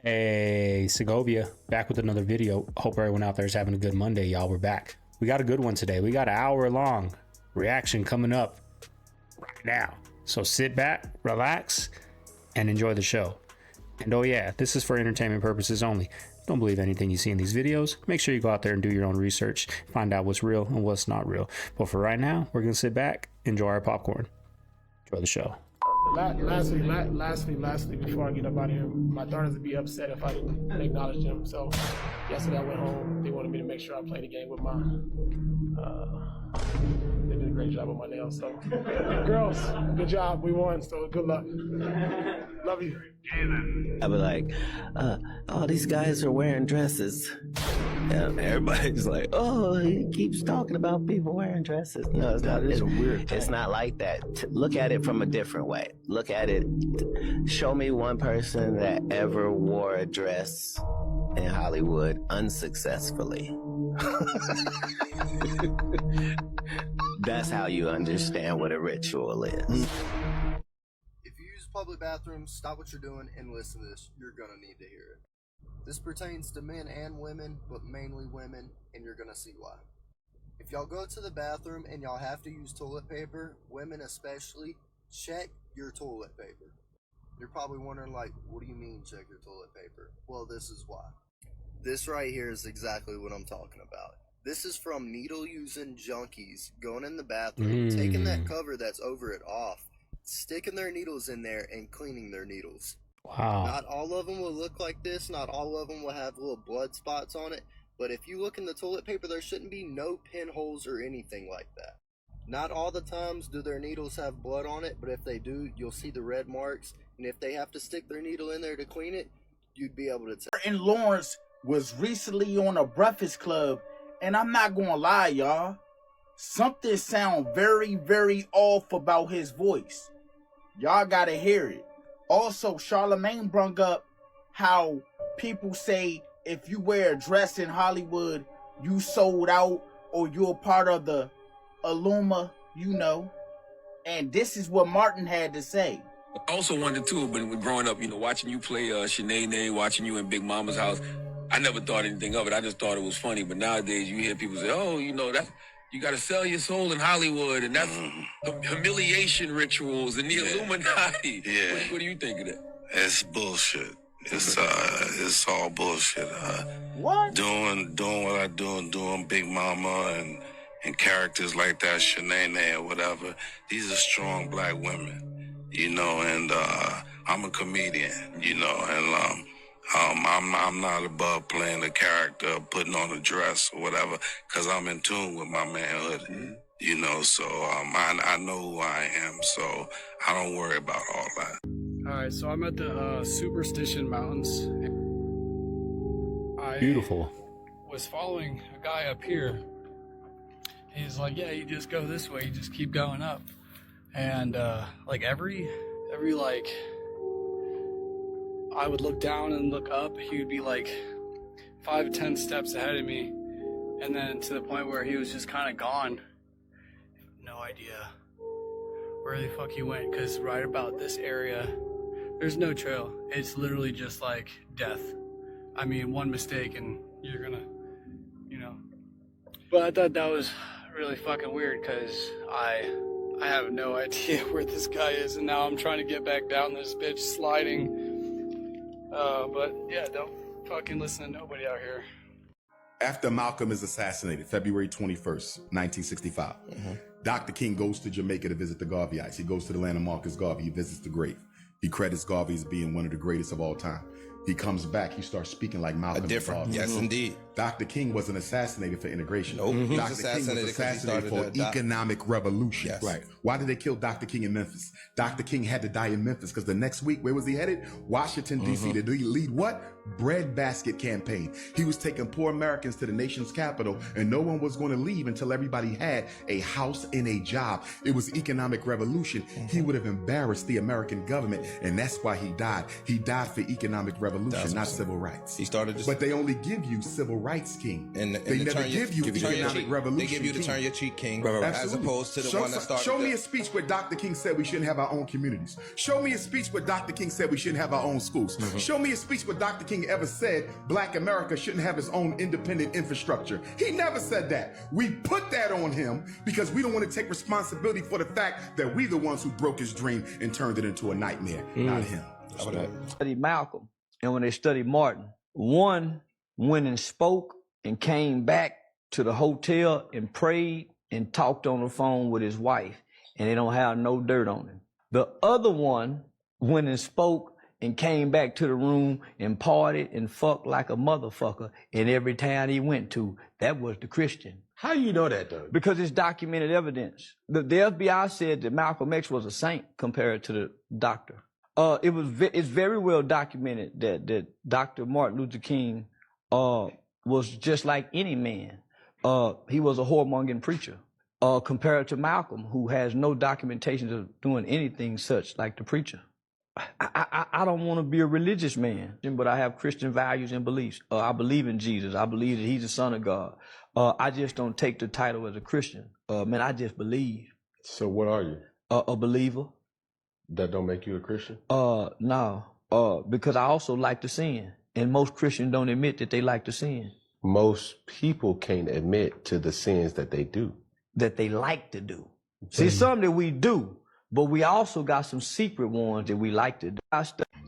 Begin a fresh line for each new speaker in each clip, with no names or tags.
Hey, Segovia, back with another video. Hope everyone out there is having a good Monday, y'all. We're back. We got a good one today. We got an hour-long reaction coming up right now. So sit back, relax, and enjoy the show. And oh yeah, this is for entertainment purposes only. Don't believe anything you see in these videos. Make sure you go out there and do your own research, find out what's real and what's not real. But for right now, we're gonna sit back, enjoy our popcorn, enjoy the show.
Lastly, before I get up out of here, my daughters would be upset if I didn't acknowledge them. So yesterday I went home. They wanted me to make sure I played the game with my. They did a great job with my nails. So girls, good job. We won. So good luck. Love you.
I be like, oh, these guys are wearing dresses. And everybody's like, oh, he keeps talking about people wearing dresses. No, it's not. It's weird. It's not like that. Look at it from a different way. Look at it. Show me one person that ever wore a dress in Hollywood unsuccessfully. That's how you understand what a ritual is.
If you use public bathrooms, stop what you're doing and listen to this. You're gonna need to hear it. This pertains to men and women, but mainly women, and you're gonna see why. If y'all go to the bathroom and y'all have to use toilet paper, women especially, check your toilet paper. You're probably wondering, like, what do you mean check your toilet paper? Well, this is why. This right here is exactly what I'm talking about. This is from needle-using junkies going in the bathroom, taking that cover that's over it off, sticking their needles in there and cleaning their needles.
Wow.
Not all of them will look like this. Not all of them will have little blood spots on it. But if you look in the toilet paper, there shouldn't be no pinholes or anything like that. Not all the times do their needles have blood on it, but if they do, you'll see the red marks. And if they have to stick their needle in there to clean it, you'd be able to tell.
And Lawrence was recently on a Breakfast Club, and I'm not gonna lie, y'all. Something sound very, very off about his voice. Y'all gotta hear it. Also, Charlemagne brung up how people say if you wear a dress in Hollywood, you sold out or you're part of the Illuma, you know. And this is what Martin had to say.
I also wondered too, but when growing up, you know, watching you play Shanae, watching you in Big Mama's house, I never thought anything of it. I just thought it was funny. But nowadays, you hear people say, "Oh, you know that you got to sell your soul in Hollywood, and that's humiliation rituals and the Illuminati."
Yeah.
What do you think of that?
It's bullshit. It's all bullshit.
What?
Doing what I do and doing Big Mama and characters like that, Shanae or whatever. These are strong black women, you know. And I'm a comedian, you know, and I'm not above playing a character, putting on a dress or whatever, because I'm in tune with my manhood, you know. So I know who I am, so I don't worry about all that.
All right, so I'm at the Superstition Mountains.
Beautiful.
Was following a guy up here. He's like, yeah, you just go this way, you just keep going up. And like every like, I would look down and look up, he would be like 5 to 10 steps ahead of me. And then to the point where he was just kind of gone. No idea where the fuck he went, because right about this area, there's no trail. It's literally just like death. I mean, one mistake and you're gonna, you know. But I thought that was really fucking weird, because I have no idea where this guy is, and now I'm trying to get back down this bitch sliding. But yeah, don't fucking listen to nobody out here.
After Malcolm is assassinated, February 21st, 1965, Dr. King goes to Jamaica to visit the Garveyites. He goes to the land of Marcus Garvey. He visits the grave. He credits Garvey as being one of the greatest of all time. He comes back, he starts speaking like Malcolm.
Different, yes, indeed.
Dr. King wasn't assassinated for integration.
Nope, he was
Dr. King was assassinated for economic revolution.
Yes.
Right. Why did they kill Dr. King in Memphis? Dr. King had to die in Memphis because the next week, where was he headed? Washington, D.C. to lead what? Breadbasket campaign. He was taking poor Americans to the nation's capital, and no one was going to leave until everybody had a house and a job. It was economic revolution. He would have embarrassed the American government, and that's why he died. He died for economic revolution, not civil rights.
He started just...
But they only give you civil rights rights king.
And
they never give you economic revolution.
They give you to turn your cheek, king, as opposed to the one that started.
Show me a speech where Dr. King said we shouldn't have our own communities. Show me a speech where Dr. King said we shouldn't have our own schools. Show me a speech where Dr. King ever said Black America shouldn't have its own independent infrastructure. He never said that. We put that on him because we don't want to take responsibility for the fact that we the ones who broke his dream and turned it into a nightmare, not him.
Studied Malcolm, and when they studied Martin, one went and spoke and came back to the hotel and prayed and talked on the phone with his wife, and they don't have no dirt on him. The other one went and spoke and came back to the room and partied and fucked like a motherfucker in every town he went to. That was the Christian.
How do you know that, though?
Because it's documented evidence. The FBI said that Malcolm X was a saint compared to the doctor. It's very well documented that Dr. Martin Luther King was just like any man. He was a whoremongering preacher compared to Malcolm, who has no documentation of doing anything such like the preacher. I don't want to be a religious man, but I have Christian values and beliefs. I believe in Jesus. I believe that he's the Son of God. I just don't take the title as a Christian. Man, I just believe.
So what are you?
A believer.
That don't make you a Christian?
No. Because I also like to sin. And most Christians don't admit that they like to sin.
Most people can't admit to the sins that they do.
That they like to do. See, some that we do, but we also got some secret ones that we like to do.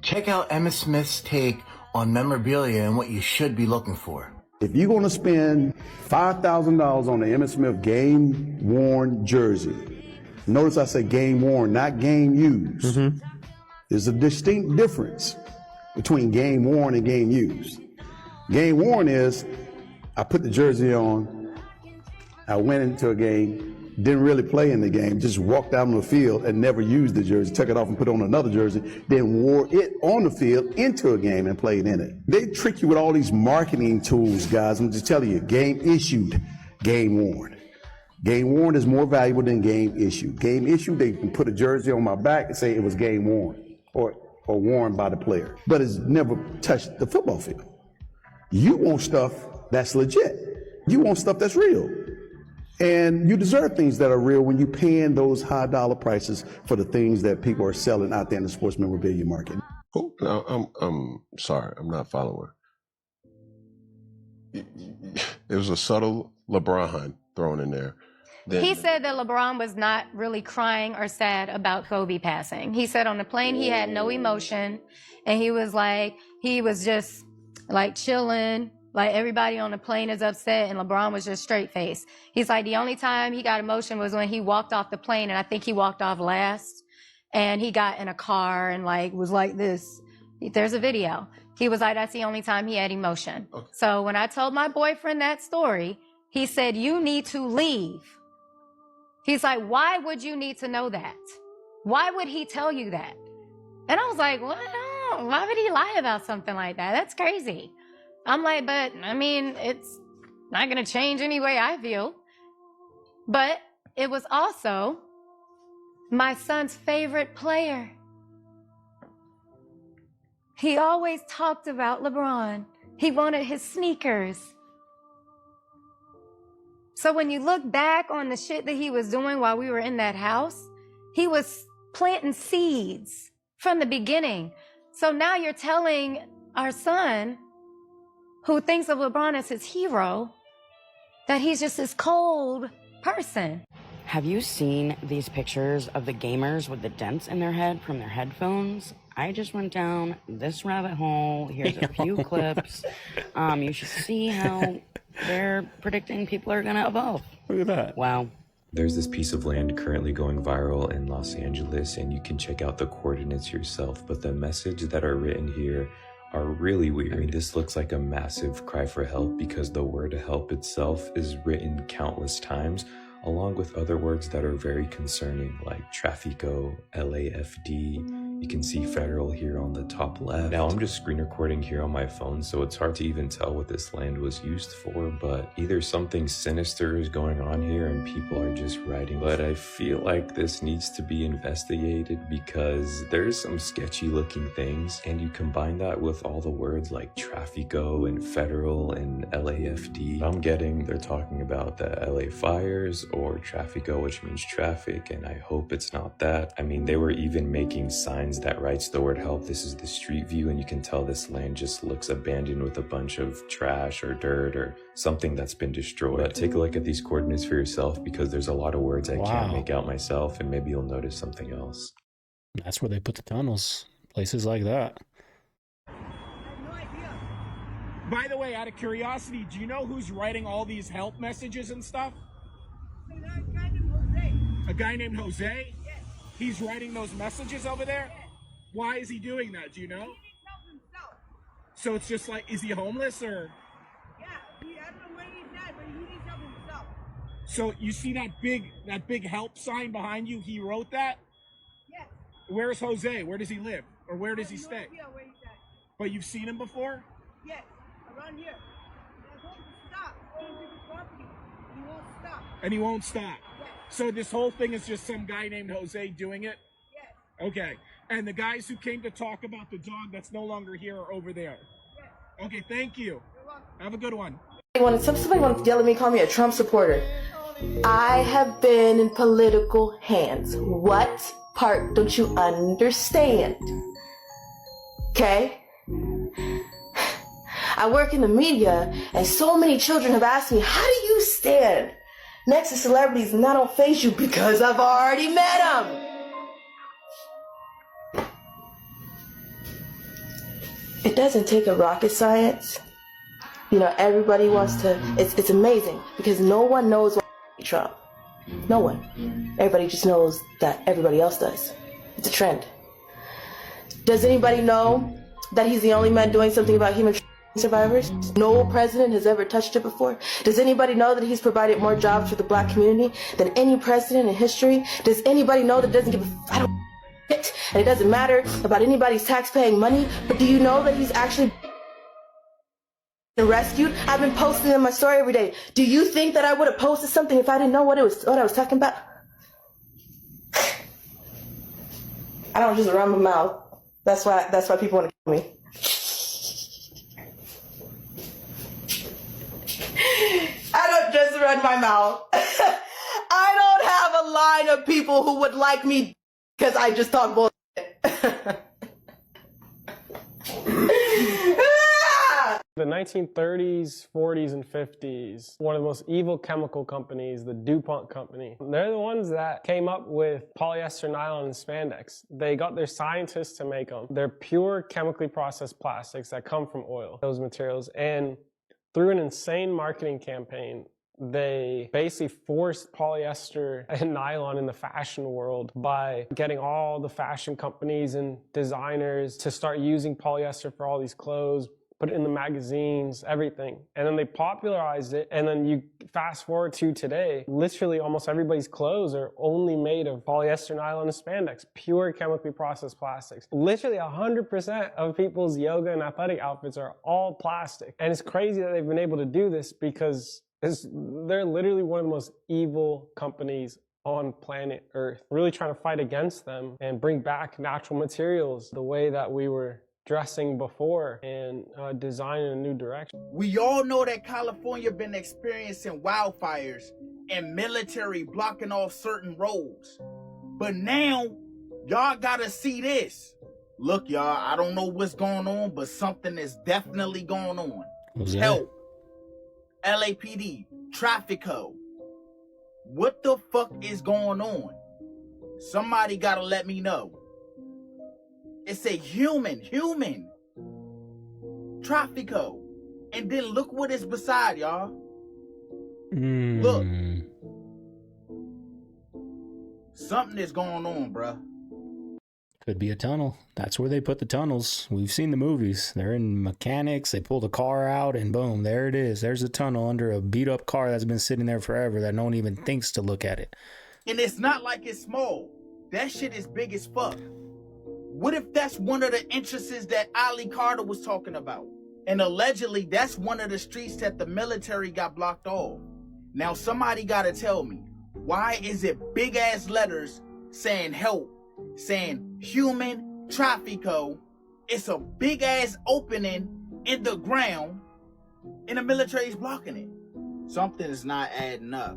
Check out Emmitt Smith's take on memorabilia and what you should be looking for.
If you're going to spend $5,000 on the Emmitt Smith game-worn jersey, notice I said game-worn, not game-used. There's a distinct difference between game-worn and game-used. Game-worn is, I put the jersey on, I went into a game, didn't really play in the game, just walked out on the field and never used the jersey, took it off and put on another jersey, then wore it on the field into a game and played in it. They trick you with all these marketing tools, guys. I'm just telling you, game issued, game worn. Game worn is more valuable than game issued. Game issued, they can put a jersey on my back and say it was game worn or worn by the player, but it's never touched the football field. You want stuff that's legit. You want stuff that's real. And you deserve things that are real when you're paying those high dollar prices for the things that people are selling out there in the sports memorabilia market.
Oh, no, I'm sorry, I'm not following. It was a subtle LeBron thrown in there.
He said that LeBron was not really crying or sad about Kobe passing. He said on the plane he had no emotion, and he was just like chilling. Like everybody on the plane is upset, and LeBron was just straight faced. He's like, the only time he got emotion was when he walked off the plane, and I think he walked off last, and he got in a car and like was like this. There's a video. He was like, that's the only time he had emotion. Okay. So when I told my boyfriend that story, he said, you need to leave. He's like, why would you need to know that? Why would he tell you that? And I was like, well, no, why would he lie about something like that? That's crazy. I'm like, but I mean, it's not going to change any way I feel. But it was also my son's favorite player. He always talked about LeBron. He wanted his sneakers. So when you look back on the shit that he was doing while we were in that house, he was planting seeds from the beginning. So now you're telling our son, who thinks of LeBron as his hero, that he's just this cold person.
Have you seen these pictures of the gamers with the dents in their head from their headphones? I just went down this rabbit hole. Here's a few clips. You should see how they're predicting people are gonna evolve.
Look at that.
Wow.
There's this piece of land currently going viral in Los Angeles, and you can check out the coordinates yourself, but the message that are written here are really weird. I mean, this looks like a massive cry for help because the word help itself is written countless times, along with other words that are very concerning, like Trafico, LAFD, You can see federal here on the top left. Now I'm just screen recording here on my phone, so it's hard to even tell what this land was used for, but either something sinister is going on here and people are just writing. But I feel like this needs to be investigated because there's some sketchy looking things, and you combine that with all the words like Trafico and federal and LAFD. I'm getting they're talking about the LA fires or Trafico, which means traffic, and I hope it's not that. I mean, they were even making signs that writes the word help. This is the street view, and you can tell this land just looks abandoned with a bunch of trash or dirt or something that's been destroyed. But take a look at these coordinates for yourself because there's a lot of words I can't make out myself, and maybe you'll notice something else.
That's where they put the tunnels, places like that.
By the way, out of curiosity, do you know who's writing all these help messages and stuff? A guy named Jose? Yes. He's writing those messages over there? Yes. Why is he doing that? Do you know? He needs help himself. So it's just like, is he homeless or?
Yeah, I don't know where he's at, but he needs help himself.
So you see that big help sign behind you? He wrote that?
Yes.
Where's Jose? Where does he live? Or where does he stay?
I have no idea where he's at.
But you've seen him before?
Yes, around here. I told him to stop. Going to the property. He won't stop.
And he won't stop?
Yes.
So this whole thing is just some guy named Jose doing it?
Yes.
Okay. And the guys who came to talk about the dog that's no longer here are over there?
Yes.
Okay, thank you.
You're welcome.
Have a good one.
Somebody wanted to yell at me, call me a Trump supporter. I have been in political hands. What part don't you understand? Okay? I work in the media, and so many children have asked me, how do you stand next to celebrities and that don't faze you? Because I've already met them. It doesn't take a rocket science. You know, everybody wants to, it's amazing because no one knows what Trump. No one. Everybody just knows that everybody else does. It's a trend. Does anybody know that he's the only man doing something about human survivors? No president has ever touched it before. Does anybody know that he's provided more jobs for the black community than any president in history? Does anybody know that doesn't give a and it doesn't matter about anybody's tax-paying money? But do you know that he's actually rescued? I've been posting in my story every day. Do you think that I would have posted something if I didn't know what I was talking about? I don't just run my mouth. That's why people want to kill me. I don't just run my mouth. I don't have a line of people who would like me because I just talk bullshit.
The 1930s, 40s, and 50s, one of the most evil chemical companies, the DuPont company. They're the ones that came up with polyester, nylon, and spandex. They got their scientists to make them. They're pure chemically processed plastics that come from oil, those materials. And through an insane marketing campaign, they basically forced polyester and nylon in the fashion world by getting all the fashion companies and designers to start using polyester for all these clothes, put it in the magazines, everything. And then they popularized it. And then you fast forward to today, literally almost everybody's clothes are only made of polyester, nylon, and spandex, pure chemically processed plastics. Literally 100% of people's yoga and athletic outfits are all plastic. And it's crazy that they've been able to do this because they're literally one of the most evil companies on planet Earth. Really trying to fight against them and bring back natural materials the way that we were dressing before and design in a new direction.
We all know that California been experiencing wildfires and military blocking off certain roads. But now, y'all gotta see this. Look, y'all, I don't know what's going on, but something is definitely going on. Help. LAPD, Trafico. What the fuck is going on? Somebody gotta let me know. It's a human. Trafico. And then look what is beside, y'all. Look. Something is going on, bruh.
Could be a tunnel. That's where they put the tunnels. We've seen the movies. They're in mechanics. They pull the car out and boom, there it is. There's a tunnel under a beat up car that's been sitting there forever that no one even thinks to look at it.
And it's not like it's small. That shit is big as fuck. What if that's one of the entrances that Ali Carter was talking about? And allegedly, that's one of the streets that the military got blocked off. Now, somebody gotta tell me, why is it big ass letters saying help, saying human traffico? It's a big ass opening in the ground and the military's blocking it. Something is not adding up.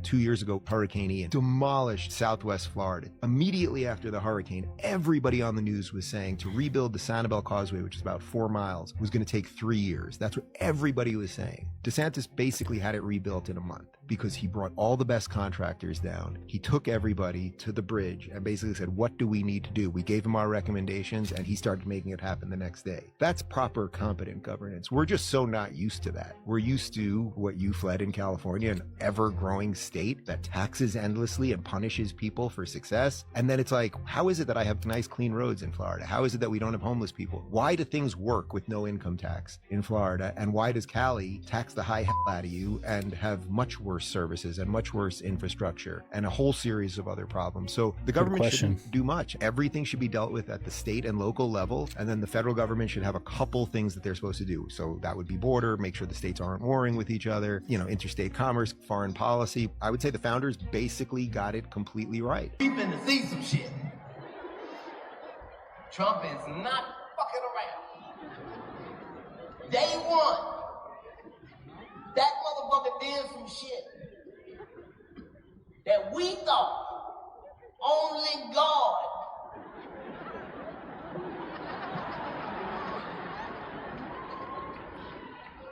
2 years ago, Hurricane Ian demolished Southwest Florida. Immediately after the hurricane, everybody on the news was saying to rebuild the Sanibel Causeway, which is about 4 miles, was going to take 3 years. That's what everybody was saying. DeSantis basically had it rebuilt in a month because he brought all the best contractors down. He took everybody to the bridge and basically said, what do we need to do? We gave him our recommendations and he started making it happen the next day. That's proper, competent governance. We're just so not used to that. We're used to what you fled in California, an ever-growing state that taxes endlessly and punishes people for success. And then it's like, how is it that I have nice, clean roads in Florida? How is it that we don't have homeless people? Why do things work with no income tax in Florida? And why does Cali tax the high hell out of you and have much worse services and much worse infrastructure and a whole series of other problems? So the government shouldn't do much. Everything should be dealt with at the state and local level. And then the federal government should have a couple things that they're supposed to do. So that would be border, make sure the states aren't warring with each other, interstate commerce, foreign policy. I would say the founders basically got it completely right.
We've been to see some shit. Trump is not fucking around. Day one, that motherfucker did some shit that we thought only God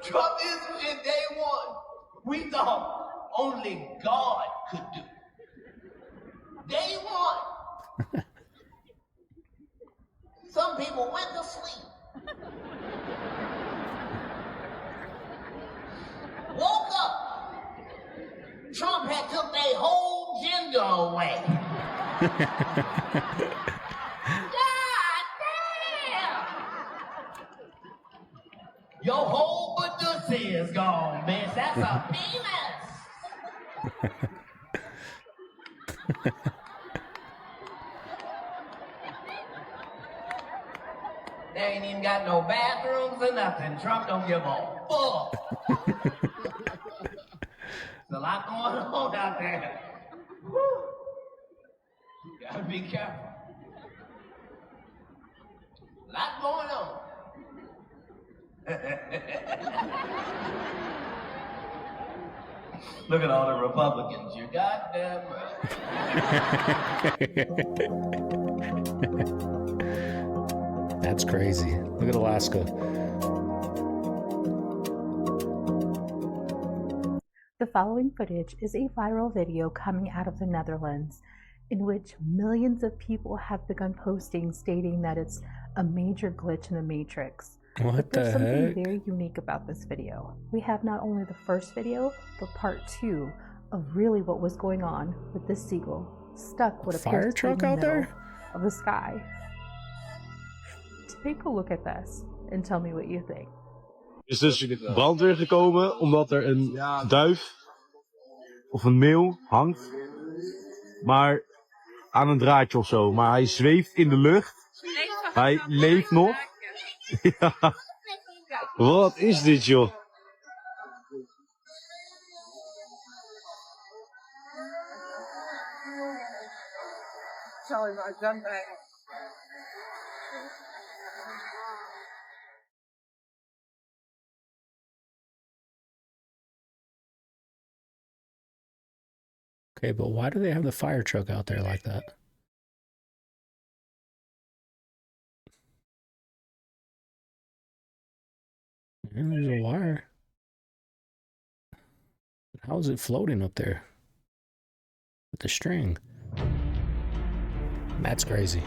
Trump did some shit day one we thought only God could do. Day one. Some people went to sleep. Woke up. Trump had took their whole gender away. God damn! Your whole Badussy is gone, bitch. That's a penis. They ain't even got no bathrooms or nothing. Trump don't give a fuck. There's a lot going on out there. Woo. You gotta be careful. A lot going on. Look at all the Republicans. You're goddamn right.
That's crazy. Look at Alaska.
The following footage is a viral video coming out of the Netherlands in which millions of people have begun posting stating that it's a major glitch in the Matrix.
What
There's
the
something
heck?
very unique about this video. We have not only the first video, but part 2 of really what was going on with this seagull stuck what
Fire
appears to be in
truck
the
out
middle
there?
of the sky. Take a look at this and tell me what you think.
Er is dus brandweer gekomen omdat er een duif of een meeuw hangt, maar aan een draadje of zo. Maar hij zweeft in de lucht. Hij leeft nog. Ja. Wat is dit, joh?
Sorry, maar dan bij.
Okay, but why do they have the fire truck out there like that? And there's a wire. How is it floating up there with the string? That's crazy.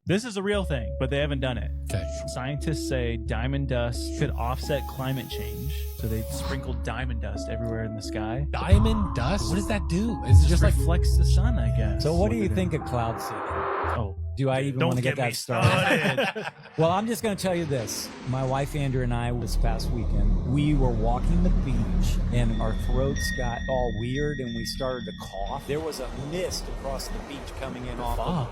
This is a real thing, but they haven't done it. Okay. Scientists say diamond dust could offset climate change, so they sprinkle diamond dust everywhere in the sky.
Diamond dust? What does that do? Is it just like
reflects the sun, I guess?
So what do you think of Cloud City?
Oh,
Do I even want to get that started? Well, I'm just going to tell you this. My wife, Andrew, and I, this past weekend, we were walking the beach, and our throats got all weird, and we started to cough. There was a mist across the beach coming in off
Fog.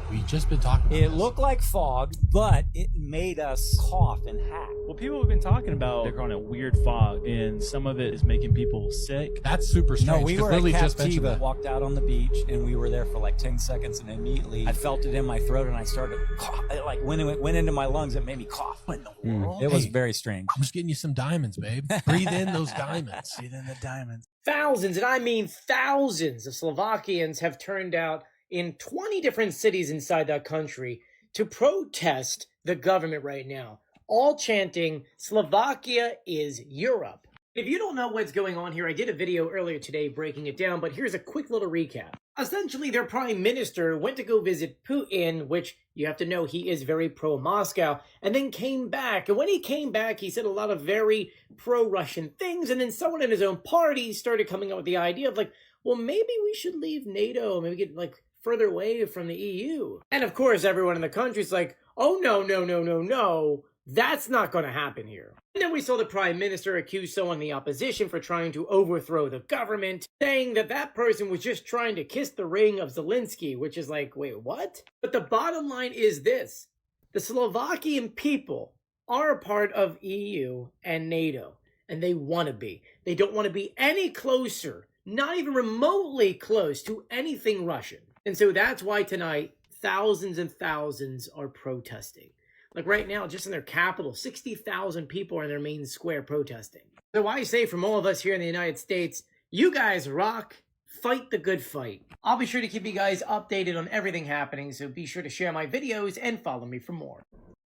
We've just been talking about
it. Looked like fog, but it made us cough and hack.
Well, people have been talking about they're calling it weird fog, and some of it is making people sick.
That's super strange.
No, we were
Lily
at
just
Cap T,
mentioned that.
walked out on the beach, and we were there for like 10 seconds, and immediately I felt it in my throat, and I started to cough. It like when it went into my lungs, it made me cough. What in the world? It was very strange.
I'm just getting you some diamonds, babe. Breathe in those diamonds.
Breathe in the diamonds.
Thousands, and I mean thousands, of Slovakians have turned out in 20 different cities inside that country to protest the government right now, all chanting, Slovakia is Europe. If you don't know what's going on here, I did a video earlier today breaking it down, but here's a quick little recap. Essentially, their prime minister went to go visit Putin, which you have to know he is very pro-Moscow, and then came back. And when he came back, he said a lot of very pro-Russian things, and then someone in his own party started coming up with the idea of like, well, maybe we should leave NATO, maybe get like further away from the EU. And of course, everyone in the country's like, oh, no, that's not going to happen here. And then we saw the prime minister accuse someone in the opposition for trying to overthrow the government, saying that that person was just trying to kiss the ring of Zelensky, which is like, wait, what? But the bottom line is this. The Slovakian people are a part of EU and NATO, and they want to be. They don't want to be any closer, not even remotely close to anything Russian. And so that's why tonight, thousands and thousands are protesting. Like right now, just in their capital, 60,000 people are in their main square protesting. So I say from all of us here in the United States, you guys rock, fight the good fight. I'll be sure to keep you guys updated on everything happening, so be sure to share my videos and follow me for more.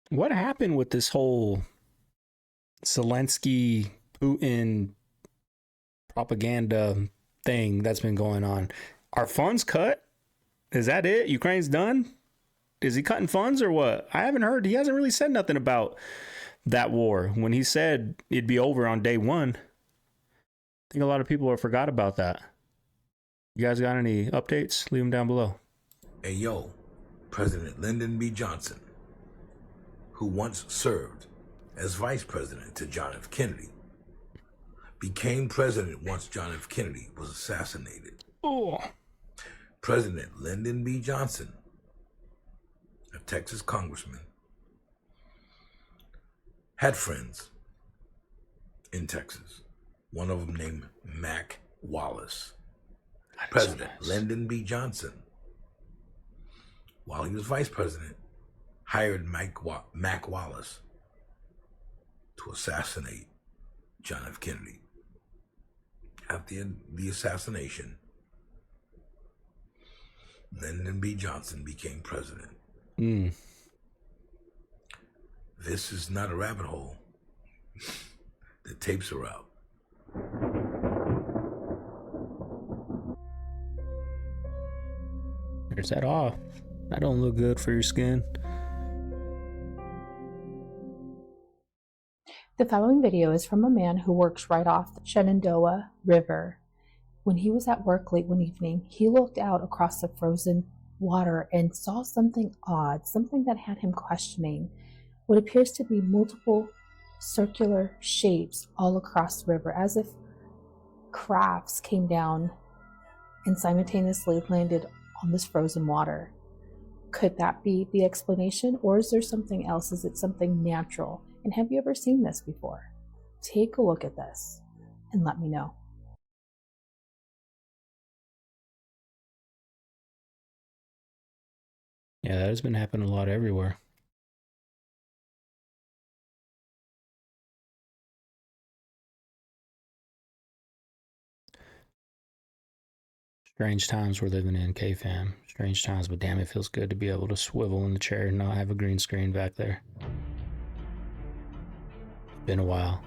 What happened with this whole Zelensky, Putin propaganda thing that's been going on? Are funds cut? Is that it? Ukraine's done? Is he cutting funds or what? I haven't heard. He hasn't really said nothing about that war. When he said it'd be over on day one, I think a lot of people have forgot about that. You guys got any updates? Leave them down below.
Hey, yo, President Lyndon B. Johnson, who once served as vice president to John F. Kennedy, became president once John F. Kennedy was assassinated.
Oh.
President Lyndon B. Johnson, a Texas congressman, had friends in Texas. One of them named Mac Wallace. President Lyndon B. Johnson, while he was vice president, hired Mac Wallace to assassinate John F. Kennedy. After the assassination, Lyndon B. Johnson became president. This is not a rabbit hole. The tapes are out.
There's that off. That don't look good for your skin.
The following video is from a man who works right off the Shenandoah River. When he was at work late one evening, he looked out across the frozen water and saw something odd, something that had him questioning what appears to be multiple circular shapes all across the river, as if crafts came down and simultaneously landed on this frozen water. Could that be the explanation, or is there something else? Is it something natural? And have you ever seen this before? Take a look at this and let me know.
Yeah, that has been happening a lot everywhere. Strange times we're living in, CaveFam. Strange times, but damn, it feels good to be able to swivel in the chair and not have a green screen back there. It's been a while.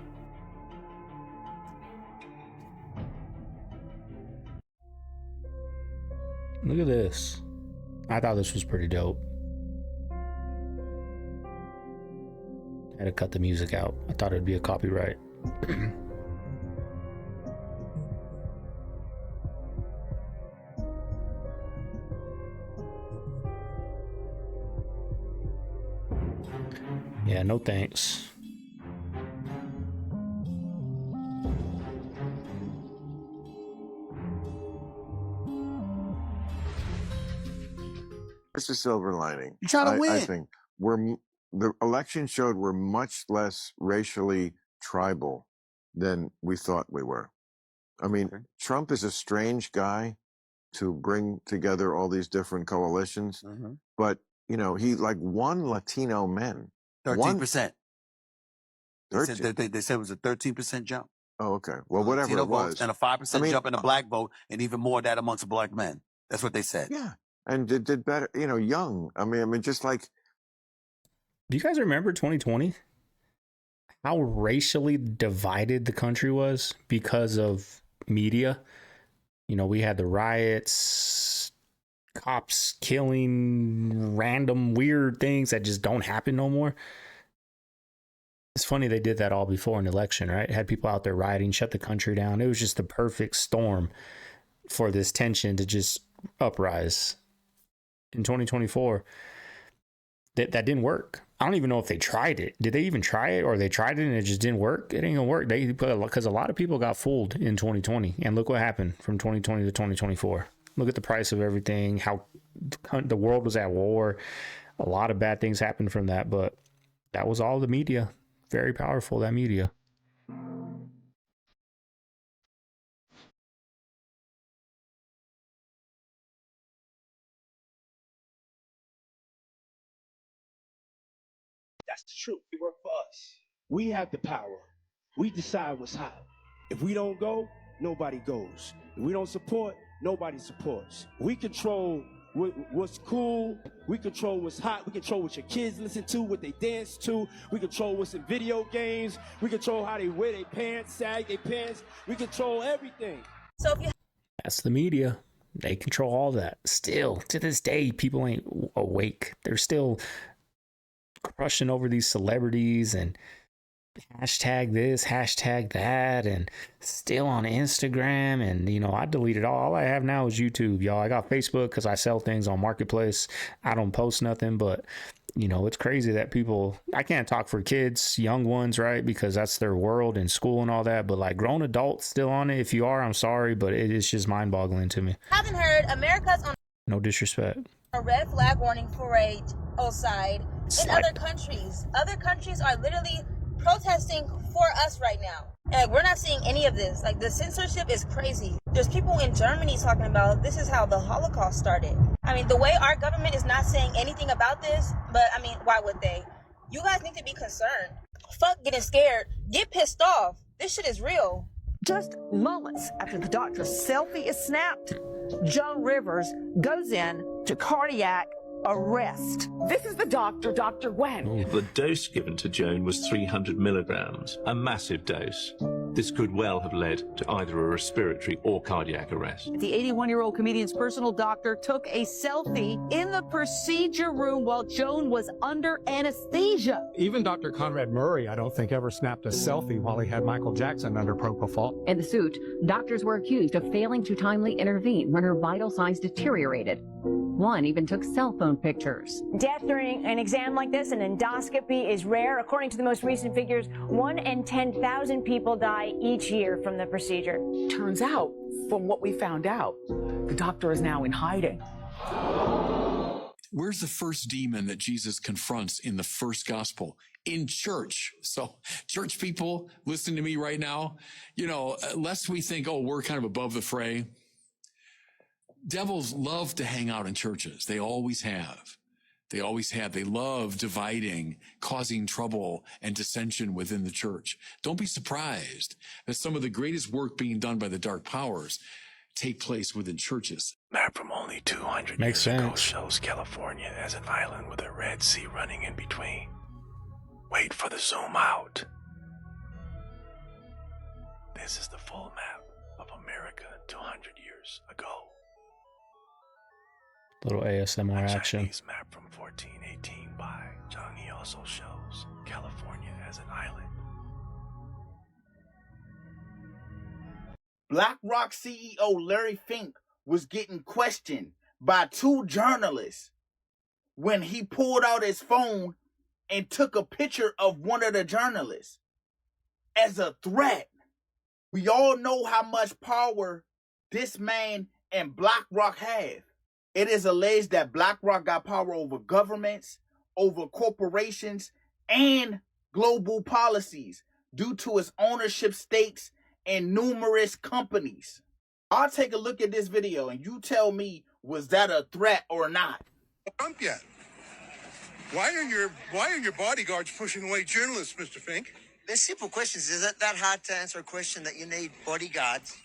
Look at this. I thought this was pretty dope. Had to cut the music out. I thought it'd be a copyright. Yeah, no thanks.
It's a silver lining.
You're trying to win.
I think the election showed we're much less racially tribal than we thought we were. I mean, Trump is a strange guy to bring together all these different coalitions, but you know, he like won Latino men.
13%. They
13.
said, they said it was a 13% jump.
Oh, okay. Well, whatever
Latino
it was.
votes and a 5% jump in the black vote, and even more of that amongst black men. That's what they said.
Yeah. And did better, you know, young. I mean, just like.
Do you guys remember 2020? How racially divided the country was because of media? You know, we had the riots, cops killing, random weird things that just don't happen no more. It's funny they did that all before an election, right? Had people out there rioting, shut the country down. It was just the perfect storm for this tension to just uprise. In 2024, that didn't work. I don't even know if they tried it. Did they even try it, or they tried it and it just didn't work? It ain't gonna work. Because a lot of people got fooled in 2020, and look what happened from 2020 to 2024. Look at the price of everything. How the world was at war. A lot of bad things happened from that, but that was all the media. Very powerful, that media.
That's the truth. It worked for us. We have the power. We decide what's hot. If we don't go, nobody goes. If we don't support, nobody supports. We control what's cool. We control what's hot. We control what your kids listen to, what they dance to. We control what's in video games. We control how they wear their pants, sag their pants. We control everything. So if you
That's the media. They control all that. Still, to this day, people ain't awake. They're still crushing over these celebrities and hashtag this, hashtag that, and still on Instagram. And, you know, I deleted all I have now is YouTube, y'all. I got Facebook because I sell things on Marketplace. I don't post nothing, but, you know, it's crazy that people, I can't talk for kids, young ones, right? Because that's their world in school and all that. But like grown adults still on it. If you are, I'm sorry, but it is just mind boggling to me.
Haven't heard America's on
No disrespect.
a red flag warning parade outside in other countries. Other countries are literally protesting for us right now. And we're not seeing any of this. Like, the censorship is crazy. There's people in Germany talking about this is how the Holocaust started. I mean, the way our government is not saying anything about this, but I mean, why would they? You guys need to be concerned. Fuck getting scared. Get pissed off. This shit is real.
Just moments after the doctor's selfie is snapped, Joan Rivers goes in to cardiac arrest. This is the doctor, Dr. Gwen.
The dose given to Joan was 300 milligrams, a massive dose. This could well have led to either a respiratory or cardiac arrest.
The 81-year-old comedian's personal doctor took a selfie in the procedure room while Joan was under anesthesia.
Even Dr. Conrad Murray, I don't think, ever snapped a selfie while he had Michael Jackson under propofol.
In the suit, doctors were accused of failing to timely intervene when her vital signs deteriorated. One even took cell phone pictures.
Death during an exam like this, an endoscopy, is rare. According to the most recent figures, 1 in 10,000 people die each year from the procedure.
Turns out, from what we found out, the doctor is now in hiding.
Where's the first demon that Jesus confronts in the first gospel? In church. So church people listening to me right now, you know, lest we think, oh, we're kind of above the fray. Devils love to hang out in churches. They always have. They always have. They love dividing, causing trouble and dissension within the church. Don't be surprised that some of the greatest work being done by the dark powers take place within churches.
Map from only 200
Makes
years ago
sense.
shows California as an island with a Red Sea running in between. Wait for the zoom out. This is the full map of America 200 years ago.
Little ASMR action.
Chinese map from 1418 by Zhang He also shows California as an island.
BlackRock CEO Larry Fink was getting questioned by 2 journalists when he pulled out his phone and took a picture of one of the journalists as a threat. We all know how much power this man and BlackRock have. It is alleged that BlackRock got power over governments, over corporations, and global policies due to its ownership stakes in numerous companies. I'll take a look at this video and you tell me, was that a threat or not?
Trump yet? Why are your bodyguards pushing away journalists, Mr. Fink?
They're simple questions. Is it that hard to answer a question that you need bodyguards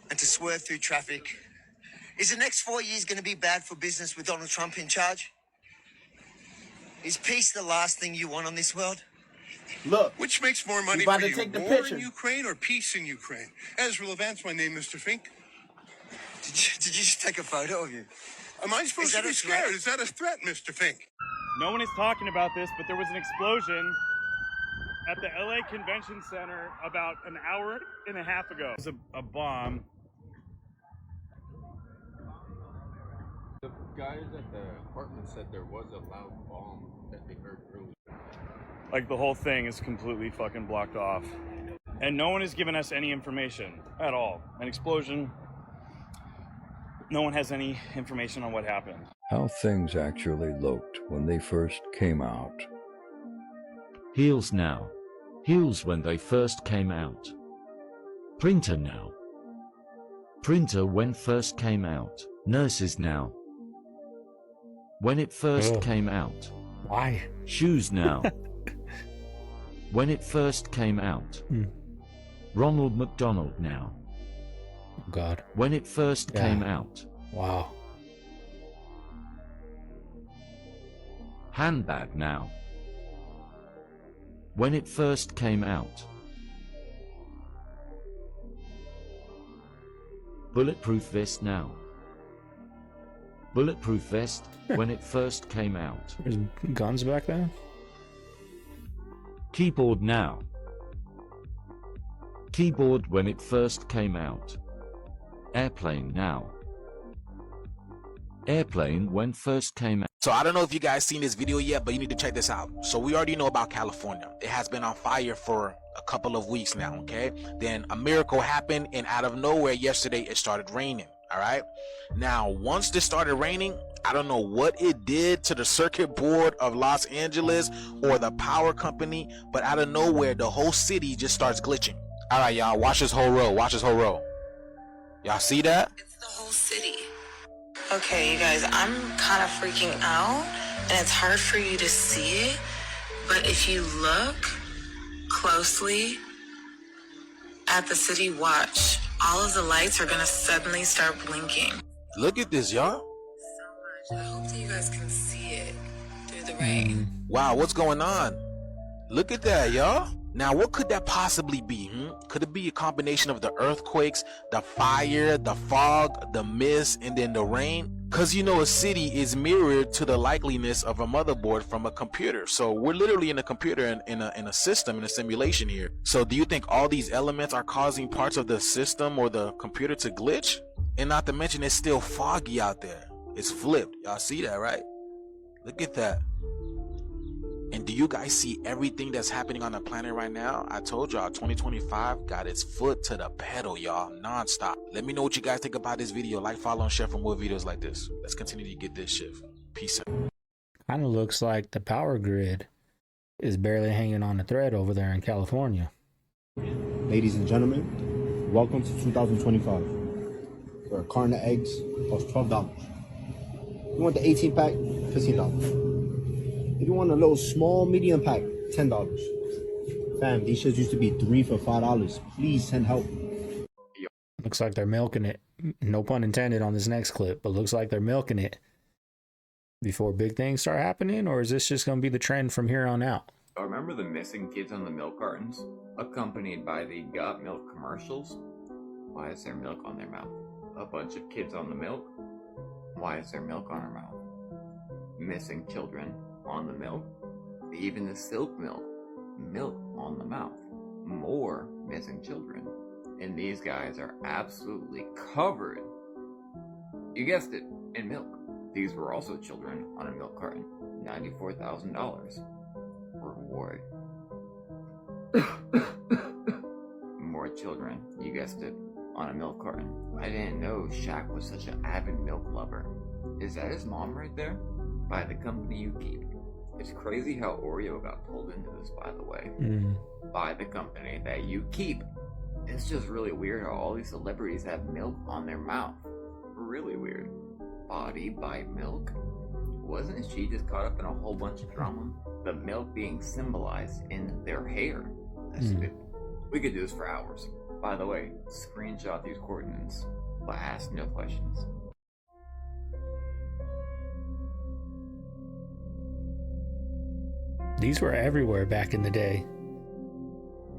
and to swerve through traffic? Is the next 4 years going to be bad for business with Donald Trump in charge? Is peace the last thing you want on this world?
Look,
which makes more money
about
for
to
you,
take the
war
picture.
in Ukraine or peace in Ukraine? Ezra Levant's my name, Mr. Fink.
Did you just take a photo of you?
Am I supposed to be scared? Is that a threat, Mr. Fink?
No one is talking about this, but there was an explosion at the LA Convention Center about an hour and a half ago. It was a bomb.
The guys at the apartment said there was a loud bomb that they heard earlier.
Like the whole thing is completely fucking blocked off. And no one has given us any information at all. An explosion. No one has any information on what happened.
How things actually looked when they first came out.
Heels now. Heels when they first came out. Printer now. Printer when first came out. Nurses now. When it first came out.
Why?
Shoes now. When it first came out. Ronald McDonald now.
God.
When it first came out.
Wow.
Handbag now. When it first came out. Bulletproof vest now. Bulletproof vest when it first came out.
There's guns back there?
Keyboard now. Keyboard when it first came out. Airplane now. Airplane when first came out.
So I don't know if you guys seen this video yet, but you need to check this out. So we already know about California. It has been on fire for a couple of weeks now, okay? Then a miracle happened, and out of nowhere yesterday it started raining, all right? Now, once this started raining, I don't know what it did to the circuit board of Los Angeles or the power company, but out of nowhere the whole city just starts glitching. All right, y'all, watch this whole row. Watch this whole row. Y'all see that?
It's the whole city. Okay, you guys, I'm kind of freaking out, and it's hard for you to see it, but if you look closely at the city watch, all of the lights are gonna suddenly start blinking.
Look at this, y'all.
I hope that you guys can see it through the rain.
Wow, what's going on? Look at that, y'all. Now, what could that possibly be? Could it be a combination of the earthquakes, the fire, the fog, the mist, and then the rain? Because, you know, a city is mirrored to the likeliness of a motherboard from a computer. So we're literally in a computer, in a system, in a simulation here. So do you think all these elements are causing parts of the system or the computer to glitch? And not to mention, it's still foggy out there. It's flipped. Y'all see that, right? Look at that. And do you guys see everything that's happening on the planet right now? I told y'all 2025 got its foot to the pedal, y'all, non-stop. Let me know what you guys think about this video. Like, follow, and share for more videos like this. Let's continue to get this shit. Peace out.
Kind of looks like the power grid is barely hanging on a thread over there in California.
Ladies and gentlemen, welcome to 2025. Where a carton of eggs costs $12. You want the 18 pack? $15. If you want a little small medium pack, $10. Fam, these shits used to be 3 for $5. Please send help.
Looks like they're milking it. No pun intended on this next clip, but looks like they're milking it before big things start happening, or is this just going to be the trend from here on out?
Remember the missing kids on the milk cartons, accompanied by the got milk commercials? Why is there milk on their mouth? A bunch of kids on the milk? Why is there milk on their mouth? Missing children on the milk, even the silk milk on the mouth, more missing children, and these guys are absolutely covered, you guessed it, in milk. These were also children on a milk carton. $94,000. reward. More children, you guessed it, on a milk carton. I didn't know Shaq was such an avid milk lover. Is that his mom right there? By the company you keep. It's crazy how Oreo got pulled into this, by the way. By the company that you keep. It's just really weird how all these celebrities have milk on their mouth. Really weird. Body by milk? Wasn't she just caught up in a whole bunch of drama? The milk being symbolized in their hair. That's stupid. We could do this for hours. By the way, screenshot these coordinates, but ask no questions.
These were everywhere back in the day.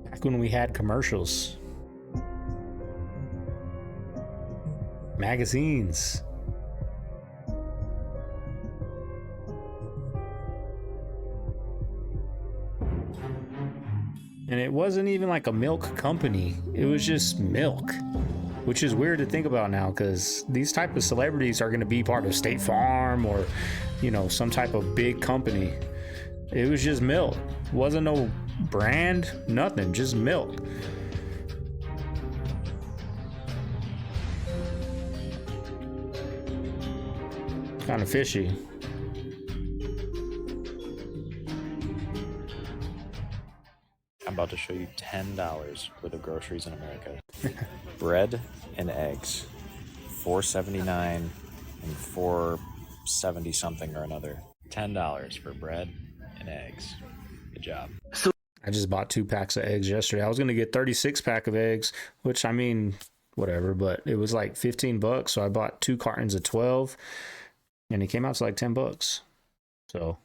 Back when we had commercials. Magazines. And it wasn't even like a milk company. It was just milk, which is weird to think about now because these type of celebrities are going to be part of State Farm or, you know, some type of big company. It was just milk. It wasn't no brand, nothing, just milk. Kind of fishy.
I'm about to show you $10 worth of groceries in America. Bread and eggs, $4.79 and $4.70 something or another. $10 for bread and eggs. Good job.
I just bought 2 packs of eggs yesterday. I was going to get 36 pack of eggs, which I mean, whatever, but it was like $15. So I bought 2 cartons of 12 and it came out to like $10. So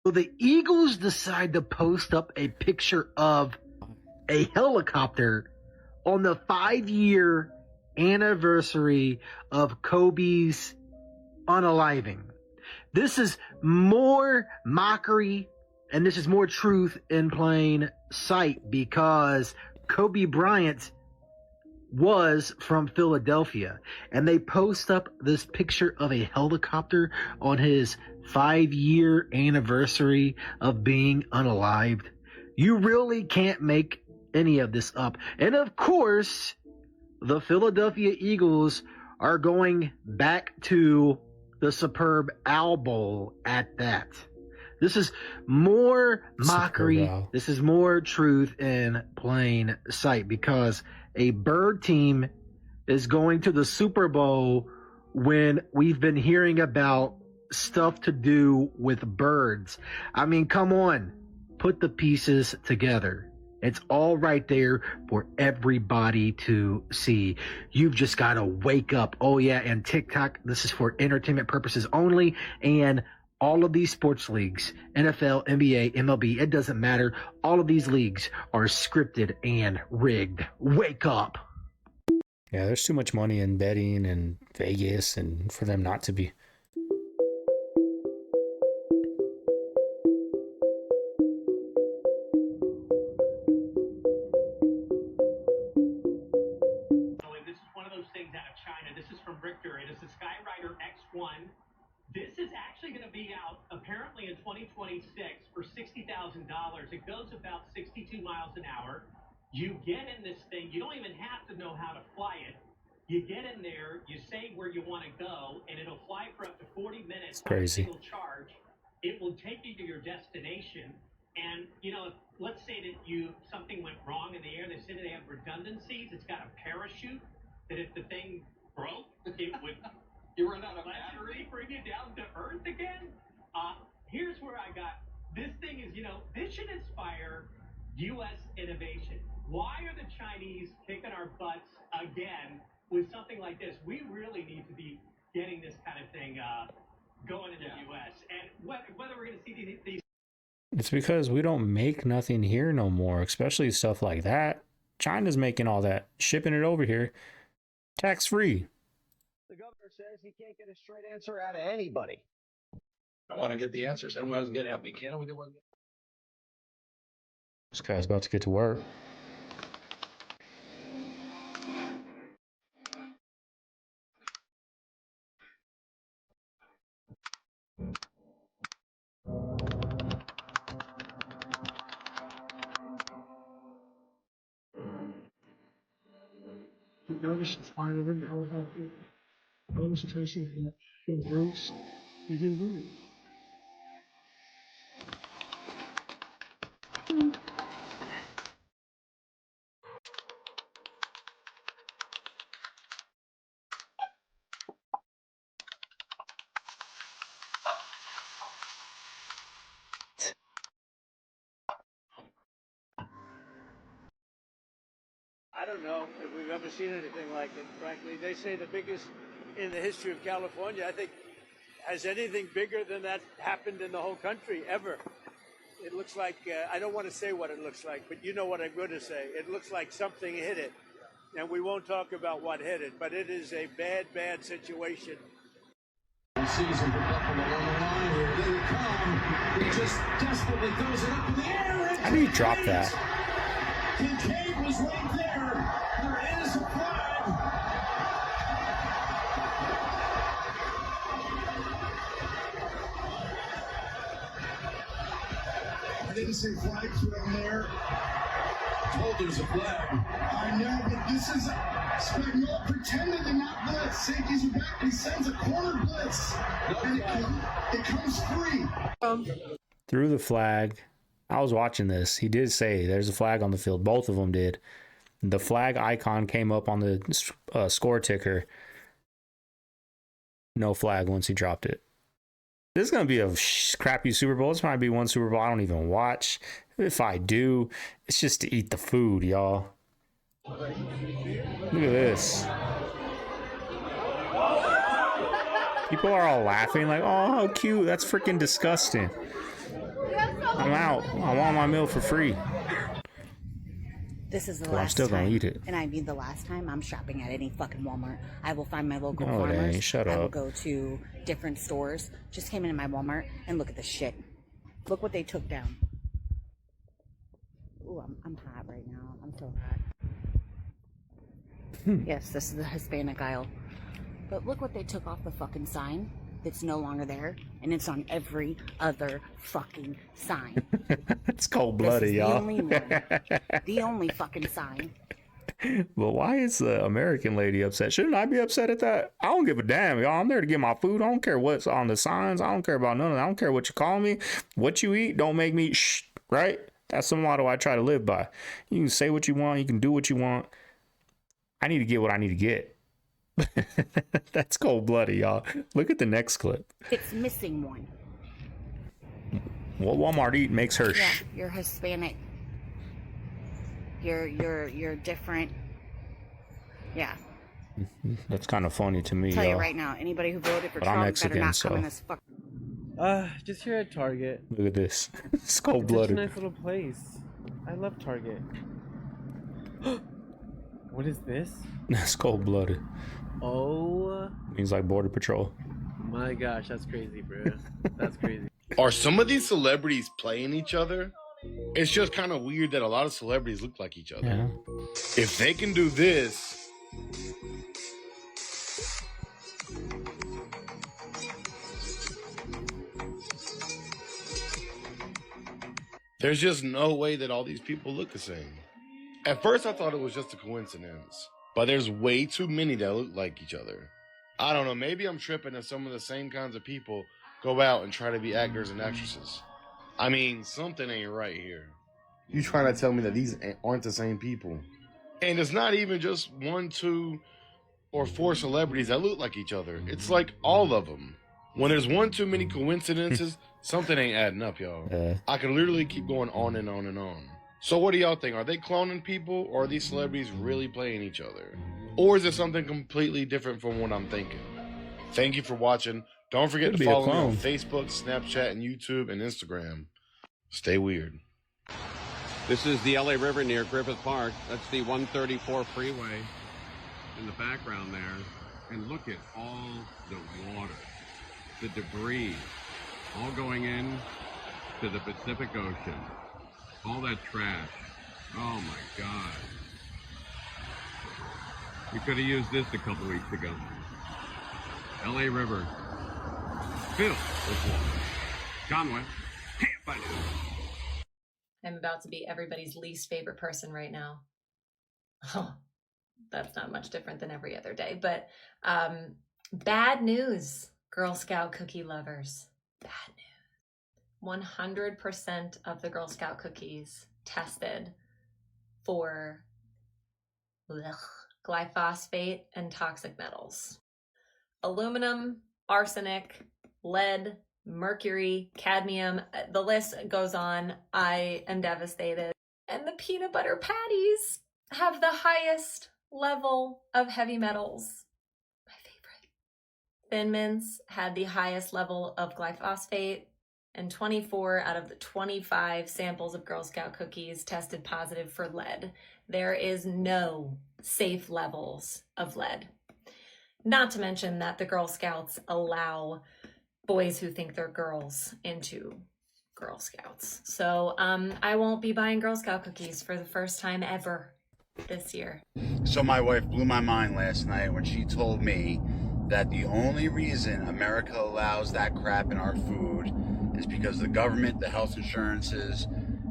the Eagles decide to post up a picture of a helicopter on the 5-year anniversary of Kobe's unaliving. This is more mockery and this is more truth in plain sight because Kobe Bryant was from Philadelphia and they post up this picture of a helicopter on his 5-year anniversary of being unalived. You really can't make any of this up. And of course, the Philadelphia Eagles are going back to the superb Owl Bowl at that. This is more mockery. This is more truth in plain sight because a bird team is going to the Super Bowl when we've been hearing about stuff to do with birds. I mean, come on, put the pieces together. It's all right there for everybody to see. You've just got to wake up. Oh yeah, and TikTok, this is for entertainment purposes only, and all of these sports leagues, NFL, NBA, MLB, it doesn't matter. All of these leagues are scripted and rigged. Wake up.
Yeah, there's too much money in betting and Vegas and for them not to be.
This is one of those things out of China. This is from Richter. It is the Skyrider X1. This is actually going to be out apparently in 2026 for $60,000. It goes about 62 miles an hour. You get in this thing. You don't even have to know how to fly it. You get in there, you say where you want to go, and it'll fly for up to 40 minutes.
It's crazy.
On a single charge. It will take you to your destination. And, you know, let's say that something went wrong in the air. They say that they have redundancies. It's got a parachute that if the thing broke, it would... You run out of battery? Bring you down to earth again? Here's where I got. This thing is, this should inspire U.S. innovation. Why are the Chinese kicking our butts again with something like this? We really need to be getting this kind of thing going in the U.S. And whether we're going to see these.
It's because we don't make nothing here no more, especially stuff like that. China's making all that, shipping it over here, tax-free.
The governor says he can't get a straight answer out of anybody.
I want to get the answers. Everyone doesn't get help. We can't.
This guy's about to get to work.
I don't know if we've ever seen anything like it, frankly. They say the biggest in the history of California. I think, has anything bigger than that happened in the whole country ever? It looks like, I don't want to say what it looks like, but you know what I'm going to say. It looks like something hit it. And we won't talk about what hit it, but it is a bad, bad situation.
Season for Buffalo on the line. Here they come. He just desperately throws it up in the air.
How do you drop that?
Kincaid was right there. There is a flag. I didn't see flags from there. Told there's a flag. I know, but this is Spagnuolo pretending to not blitz. Safeties are back. He sends a corner blitz. And it comes free.
Threw the flag. I was watching this. He did say there's a flag on the field. Both of them did. The flag icon came up on the score ticker. No flag once he dropped it. This is going to be a crappy Super Bowl. This might be one Super Bowl I don't even watch. If I do, it's just to eat the food, y'all. Look at this. People are all laughing like, oh, how cute. That's freaking disgusting. I'm out. I want my meal for free.
This is the
But
last
I'm still
time,
gonna eat it.
and I mean the last time I'm shopping at any fucking Walmart. I will find my local
No, it
farmers.
ain't. Shut
I will
up.
go to different stores. Just came into my Walmart and look at this shit. Look what they took down. Ooh, I'm hot right now. I'm so hot. Yes, this is the Hispanic aisle. But look what they took off the fucking sign. That's no longer there, and it's on every other fucking sign.
It's cold-blooded, y'all.
The only one. The only fucking sign.
But why is the American lady upset? Shouldn't I be upset at that? I don't give a damn, y'all. I'm there to get my food. I don't care what's on the signs. I don't care about none of that. I don't care what you call me. What you eat, don't make me shh, right? That's the motto I try to live by. You can say what you want. You can do what you want. I need to get what I need to get. That's cold-blooded, y'all. Look at the next clip.
It's missing one.
What Walmart eat makes her
Yeah, you're Hispanic. You're different. Yeah.
That's kind of funny to me,
Tell you
y'all.
right now, anybody who voted for
But I'm
Trump
Mexican,
better not
so-
come in this fuck.
Just here at Target.
Look at this. It's
It's
cold-blooded.
a nice little place. I love Target. What is this?
That's cold-blooded.
Oh
Means like Border Patrol.
my gosh, that's crazy, bro. That's crazy.
Are some of these celebrities playing each other? It's just kind of weird that a lot of celebrities look like each other.
Yeah.
If they can do this, there's just no way that all these people look the same. At first, I thought it was just a coincidence, but there's way too many that look like each other. I don't know, maybe I'm tripping that some of the same kinds of people go out and try to be actors and actresses. I mean, something ain't right here. You trying to tell me that these aren't the same people? And it's not even just 1, 2, or 4 celebrities that look like each other. It's like all of them. When there's one too many coincidences, something ain't adding up, y'all. I can literally keep going on and on and on. So what do y'all think? Are they cloning people, or are these celebrities really playing each other? Or is it something completely different from what I'm thinking? Thank you for watching. Don't forget
Could
to
be a
follow me on
clone.
Facebook, Snapchat, and YouTube, and Instagram. Stay weird.
This is the LA River near Griffith Park. That's the 134 freeway in the background there. And look at all the water, the debris, all going in to the Pacific Ocean. All that trash. Oh my God. We could have used this a couple weeks ago. LA River filled with water. Conway, can't find it.
I'm about to be everybody's least favorite person right now. Oh,
that's not much different than every other day. But bad news, Girl Scout cookie lovers. Bad news. 100% of the Girl Scout cookies tested for glyphosate and toxic metals. Aluminum, arsenic, lead, mercury, cadmium, the list goes on. I am devastated. And the peanut butter patties have the highest level of heavy metals. My favorite. Thin Mints had the highest level of glyphosate, and 24 out of the 25 samples of Girl Scout cookies tested positive for lead. There is no safe levels of lead. Not to mention that the Girl Scouts allow boys who think they're girls into Girl Scouts. So I won't be buying Girl Scout cookies for the first time ever this year.
So my wife blew my mind last night when she told me that the only reason America allows that crap in our food is because the government, the health insurances,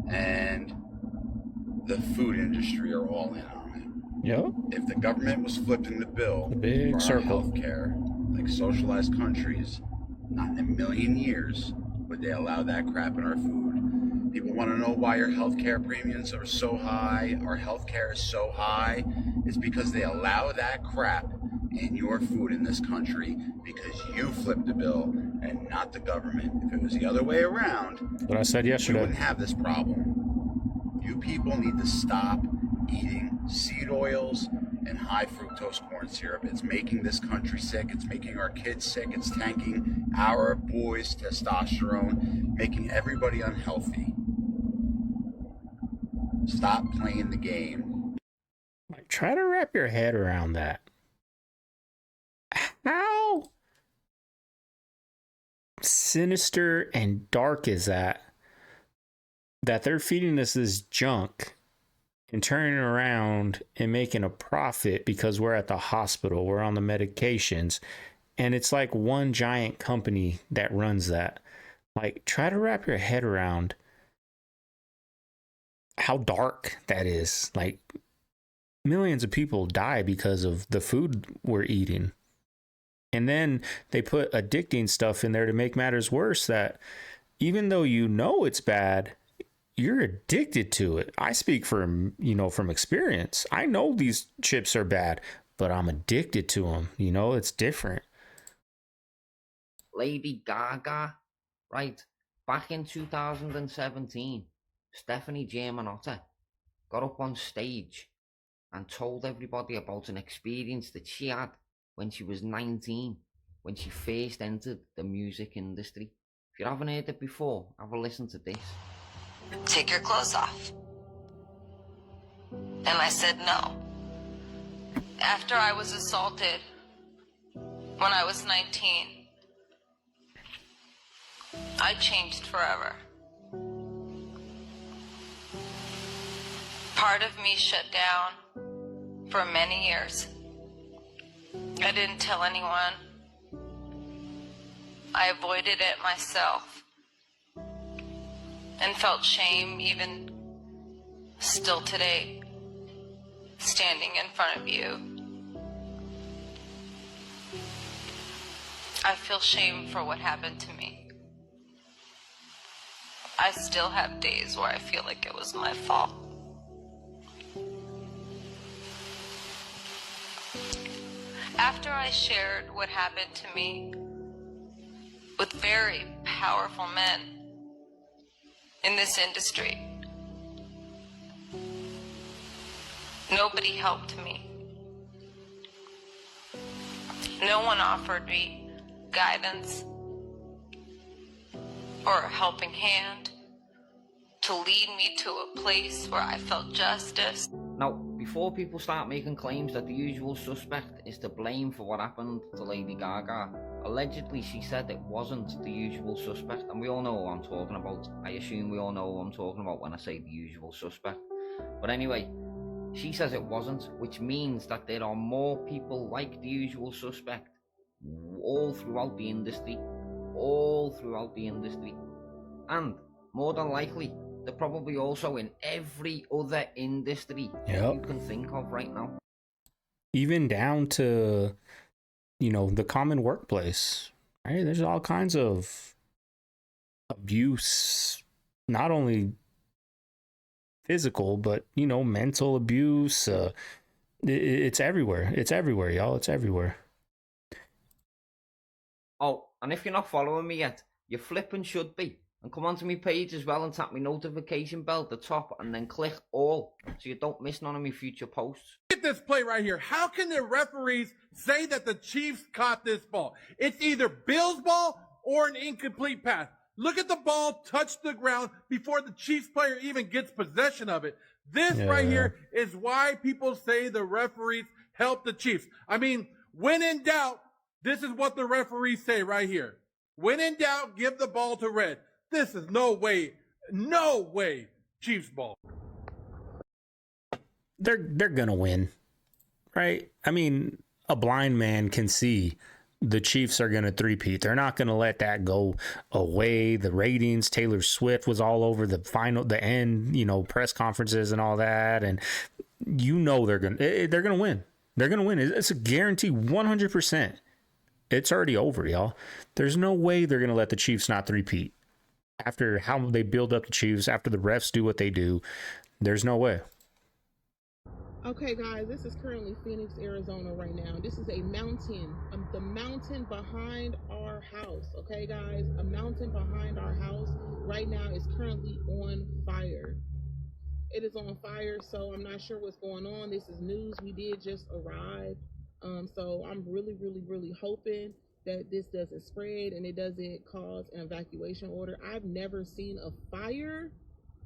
and the food industry are all in on it.
Yep.
If the government was flipping the bill
Big
for
circle.
our health care, like socialized countries, not in a million years would they allow that crap in our food. People want to know why your health care premiums are so high, our health care is so high. It's because they allow that crap in your food in this country because you flipped the bill and not the government. If it was the other way around,
What I said yesterday.
we wouldn't have this problem. You people need to stop eating seed oils and high fructose corn syrup. It's making this country sick. It's making our kids sick. It's tanking our boys' testosterone, making everybody unhealthy. Stop playing the game.
Like, try to wrap your head around that. How sinister and dark is that? That they're feeding us this junk and turning around and making a profit because we're at the hospital, we're on the medications, and it's like one giant company that runs that. Like, try to wrap your head around how dark that is. Like, millions of people die because of the food we're eating. And then they put addicting stuff in there to make matters worse, that even though you know it's bad, you're addicted to it. I speak from experience. I know these chips are bad, but I'm addicted to them. It's different.
Lady Gaga, right? Back in 2017, Stephanie Germanotta got up on stage and told everybody about an experience that she had when she was 19, when she first entered the music industry. If you haven't heard it before, have a listen to this.
Take your clothes off. And I said no. After I was assaulted when I was 19, I changed forever. Part of me shut down for many years. I didn't tell anyone. I avoided it myself and felt shame even still today, standing in front of you. I feel shame for what happened to me. I still have days where I feel like it was my fault. After I shared what happened to me with very powerful men in this industry, nobody helped me. No one offered me guidance or a helping hand to lead me to a place where I felt justice.
Now, before people start making claims that the usual suspect is to blame for what happened to Lady Gaga, allegedly she said it wasn't the usual suspect, and we all know who I'm talking about. I assume we all know who I'm talking about when I say the usual suspect. But anyway, she says it wasn't, which means that there are more people like the usual suspect all throughout the industry. And more than likely, they're probably also in every other industry you can think of right now.
even down to, the common workplace, right? There's all kinds of abuse, not only physical, but, mental abuse. It's everywhere. It's everywhere, y'all. It's everywhere.
Oh, and if you're not following me yet, you flipping should be. And come onto my page as well and tap my notification bell at the top and then click all so you don't miss none of my future posts.
Look at this play right here. How can the referees say that the Chiefs caught this ball? It's either Bill's ball or an incomplete pass. Look at the ball touch the ground before the Chiefs player even gets possession of it. This right here is why people say the referees help the Chiefs. I mean, when in doubt, this is what the referees say right here. When in doubt, give the ball to red. This is no way, Chiefs ball.
They're gonna win, right? I mean, a blind man can see the Chiefs are gonna three-peat. They're not gonna let that go away. The ratings, Taylor Swift was all over the end, press conferences and all that, and they're gonna win. They're gonna win. It's a guarantee, 100%. It's already over, y'all. There's no way they're gonna let the Chiefs not three-peat. After how they build up the Chiefs, after the refs do what they do, there's no way.
Okay, guys, this is currently Phoenix, Arizona right now. This is a mountain, the mountain behind our house. Okay, guys, a mountain behind our house right now is currently on fire. It is on fire, so I'm not sure what's going on. This is news. We did just arrive. So I'm really, really, really hoping that this doesn't spread and it doesn't cause an evacuation order. I've never seen a fire,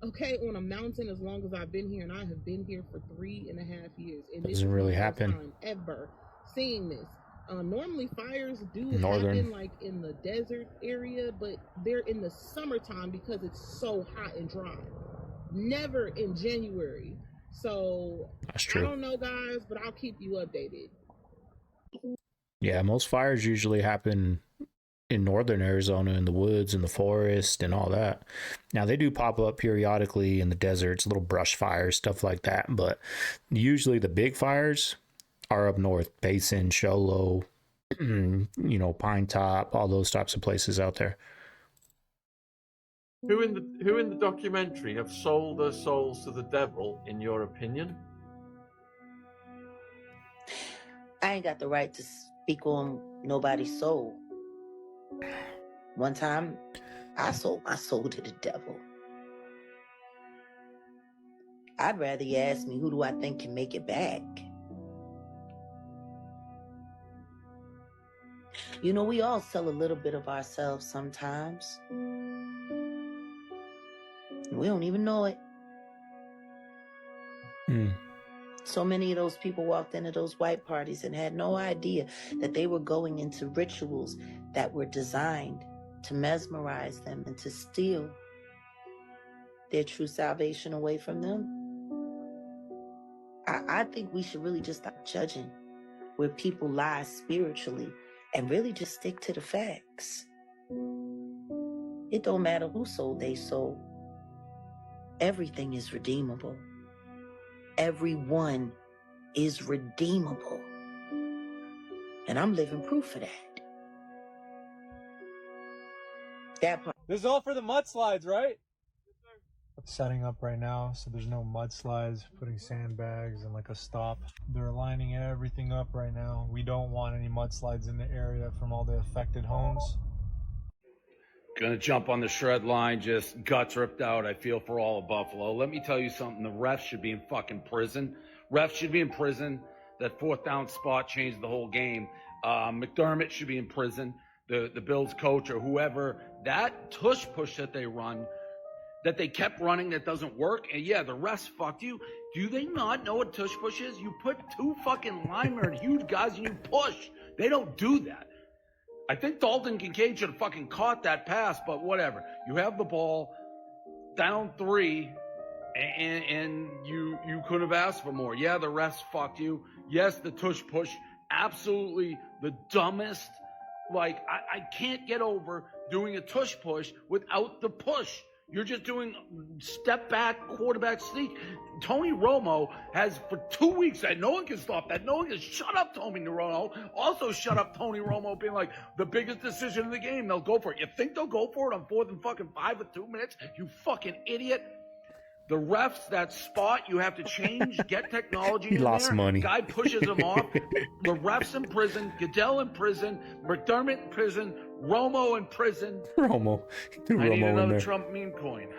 on a mountain as long as I've been here, and I have been here for 3.5 years. And this
doesn't really happen.
Time ever seeing this. Normally fires do
Northern.
happen like in the desert area, but they're in the summertime because it's so hot and dry. Never in January. So
that's true.
I don't know, guys, but I'll keep you updated.
Yeah, most fires usually happen in northern Arizona, in the woods, in the forest, and all that. Now, they do pop up periodically in the deserts, little brush fires, stuff like that. But usually the big fires are up north, Basin, Show Low, Pine Top, all those types of places out there.
Who in the documentary have sold their souls to the devil, in your opinion?
I ain't got the right to speak on nobody's soul. One time, I sold my soul to the devil. I'd rather you ask me, who do I think can make it back? We all sell a little bit of ourselves sometimes. We don't even know it. So many of those people walked into those white parties and had no idea that they were going into rituals that were designed to mesmerize them and to steal their true salvation away from them. I think we should really just stop judging where people lie spiritually and really just stick to the facts. It don't matter who sold their soul. Everything is redeemable. Everyone is redeemable. And I'm living proof of that. That part.
This is all for the mudslides, right? Setting up right now, so there's no mudslides, putting sandbags and like a stop. They're lining everything up right now. We don't want any mudslides in the area from all the affected homes.
Gonna jump on the shred line, just guts ripped out. I feel for all of Buffalo. Let me tell you something. The refs should be in fucking prison. Refs should be in prison. That fourth down spot changed the whole game. McDermott should be in prison. The Bills coach or whoever. That tush push that they run, that they kept running, that doesn't work. And yeah, the refs fucked you. Do they not know what tush push is? You put two fucking linemen, huge guys, and you push. They don't do that. I think Dalton Kincaid should have fucking caught that pass, but whatever. You have the ball, down 3, and you could have asked for more. Yeah, the refs fucked you. Yes, the tush push, absolutely the dumbest. Like, I can't get over doing a tush push without the push. You're just doing step back, quarterback sneak. Tony Romo has for 2 weeks said no one can stop that. No one can shut up Tony Romo. Also shut up Tony Romo being like the biggest decision in the game. They'll go for it. You think they'll go for it on 4th and fucking 5 with 2 minutes? You fucking idiot. The refs, that spot, you have to change, get technology
He
in
lost
there.
money.
Guy pushes him off. The refs in prison, Goodell in prison, McDermott in prison, Romo in prison.
Romo.
I need
Romo in
another
there.
Trump meme coin.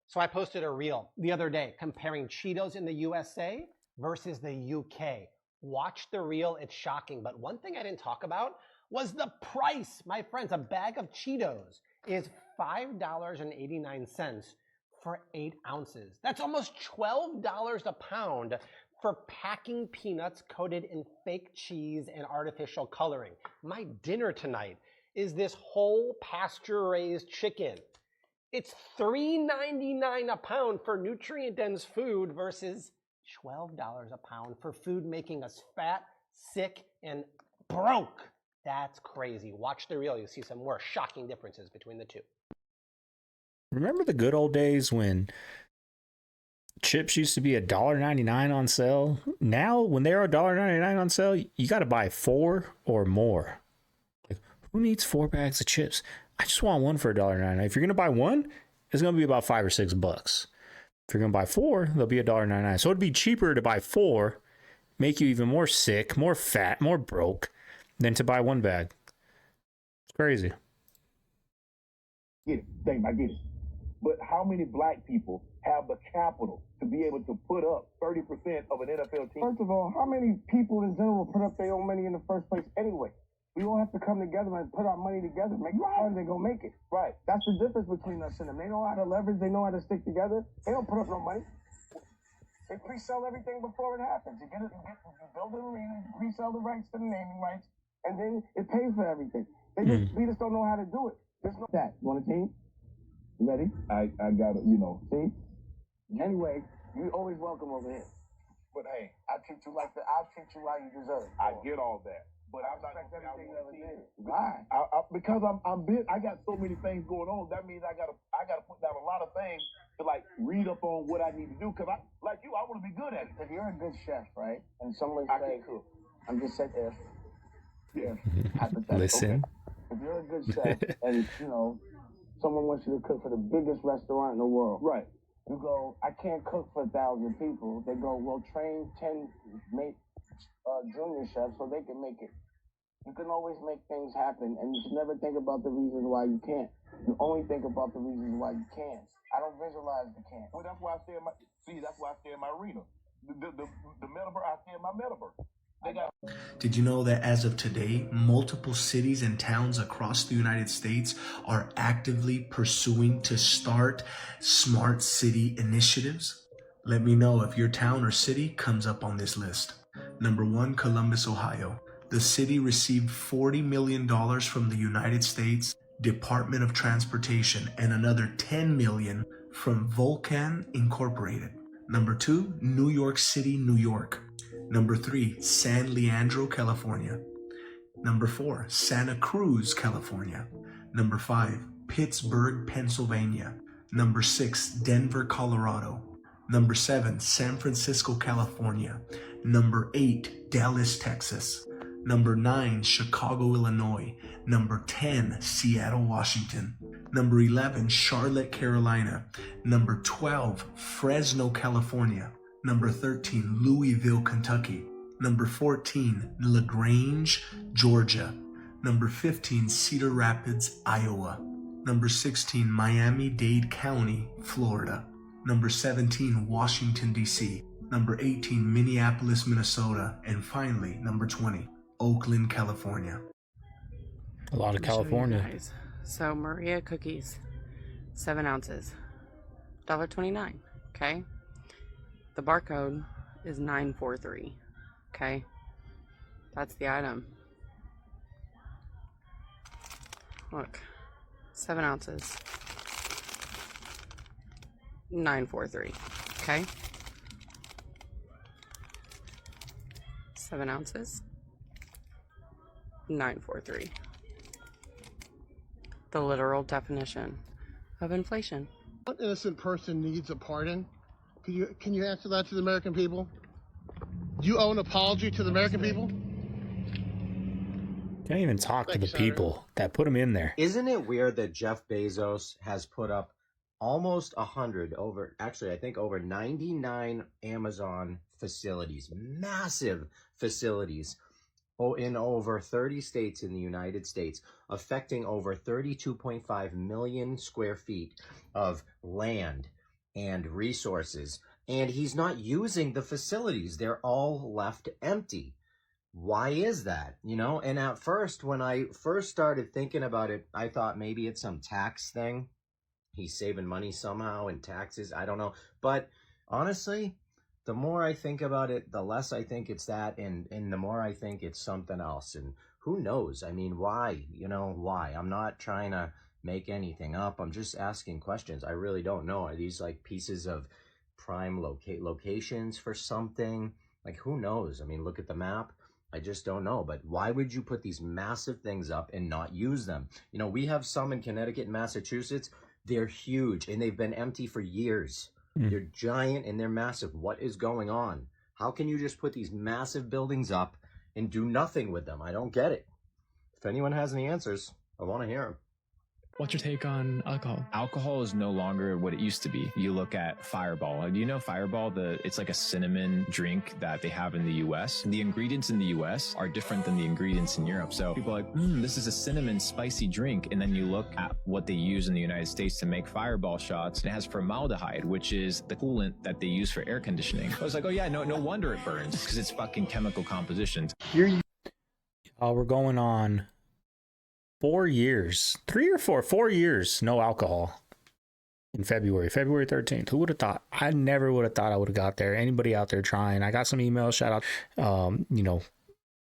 So I posted a reel the other day comparing Cheetos in the USA versus the UK. Watch the reel, it's shocking. But one thing I didn't talk about was the price. My friends, a bag of Cheetos is $5.89 for 8 ounces. That's almost $12 a pound for packing peanuts coated in fake cheese and artificial coloring. My dinner tonight is this whole pasture-raised chicken. It's $3.99 a pound for nutrient-dense food versus $12 a pound for food making us fat, sick, and broke. That's crazy. Watch the reel. You'll see some more shocking differences between the two.
Remember the good old days when chips used to be $1.99 on sale? Now, when they're $1.99 on sale, you got to buy 4 or more. Like, who needs 4 bags of chips? I just want one for $1.99. If you're gonna buy one, it's gonna be about $5 or $6. If you're gonna buy 4, they'll be $1.99. So it'd be cheaper to buy 4, make you even more sick, more fat, more broke, than to buy 1 bag. It's crazy.
Get it, Dave, I get it. But how many black people have the capital to be able to put up 30% of an NFL team? First of all, how many people in general put up their own money in the first place anyway? We all have to come together and put our money together. Make it hard, they gonna make it. Right. That's the difference between us and them. They know how to leverage. They know how to stick together. They don't put up no money. They pre-sell everything before it happens. You get it, you build an arena, you pre-sell the rights to the naming rights, and then it pays for everything. We just don't know how to do it. There's no that. You want a team? You ready? I got it. See. Anyway, you always welcome over here. But hey, I'll treat you how you deserve. I get all that. But I'm not gonna everything you ever did. Why? Because I'm big. I got so many things going on. That means I gotta put down a lot of things to like read up on what I need to do. Cause I want to be good at it. If you're a good chef, right? And someone say, I'm just saying if.
Listen.
Okay. If you're a good chef and someone wants you to cook for the biggest restaurant in the world, right? You go, I can't cook for 1,000 people. They go, well, train 10 junior chefs so they can make it. You can always make things happen, and you should never think about the reasons why you can't. You only think about the reasons why you can. I don't visualize the can't. Well, that's why I stay in my arena. The metaverse, I stay in my metaverse.
Did you know that as of today, multiple cities and towns across the United States are actively pursuing to start smart city initiatives? Let me know if your town or city comes up on this list. Number 1, Columbus, Ohio. The city received $40 million from the United States Department of Transportation and another $10 million from Vulcan Incorporated. Number 2, New York City, New York. Number 3, San Leandro, California. Number 4, Santa Cruz, California. Number 5, Pittsburgh, Pennsylvania. Number 6, Denver, Colorado. Number 7, San Francisco, California. Number 8, Dallas, Texas. Number 9, Chicago, Illinois. Number 10, Seattle, Washington. Number 11, Charlotte, Carolina. Number 12, Fresno, California. Number 13, Louisville, Kentucky. Number 14, LaGrange, Georgia. Number 15, Cedar Rapids, Iowa. Number 16, Miami-Dade County, Florida. Number 17, Washington, D.C. Number 18, Minneapolis, Minnesota. And finally, number 20, Oakland, California.
A lot of California.
So Maria cookies, 7 ounces, $1.29, okay? The barcode is 943, okay? That's the item. Look, 7 ounces, 943, okay? 7 ounces, 943. The literal definition of inflation.
What innocent person needs a pardon? Can you answer that to the American people? Do you owe an apology to the American people?
Can't even talk to the people that put him in there.
Isn't it weird that Jeff Bezos has put up almost 100 I think over 99 Amazon facilities, massive facilities, in over 30 states in the United States, affecting over 32.5 million square feet of land and resources. And he's not using the facilities. They're all left empty. Why is that? You know, and at first, when I first started thinking about it, I thought maybe it's some tax thing. He's saving money somehow in taxes. I don't know. But honestly, the more I think about it, the less I think it's that, and the more I think it's something else. And who knows? I mean, why? You know, why? I'm not trying to make anything up. I'm just asking questions. I really don't know. Are these like pieces of prime locations for something? Like, who knows? I mean, look at the map. I just don't know. But why would you put these massive things up and not use them? You know, we have some in Connecticut and Massachusetts. They're huge, and they've been empty for years. They're giant and they're massive. What is going on? How can you just put these massive buildings up and do nothing with them? I don't get it. If anyone has any answers, I want to hear them.
What's your take on alcohol? Alcohol is no longer what it used to be. You look at Fireball. Do you know Fireball? It's like a cinnamon drink that they have in the US. The ingredients in the US are different than the ingredients in Europe. So people are like, this is a cinnamon spicy drink. And then you look at what they use in the United States to make Fireball shots. And it has formaldehyde, which is the coolant that they use for air conditioning. I was like, oh yeah, no wonder it burns, because it's fucking chemical compositions.
We're going on 4 years, 4 years, no alcohol in February 13th. Who would have thought? I never would have thought I would have got there. Anybody out there trying? I got some emails, shout out, you know,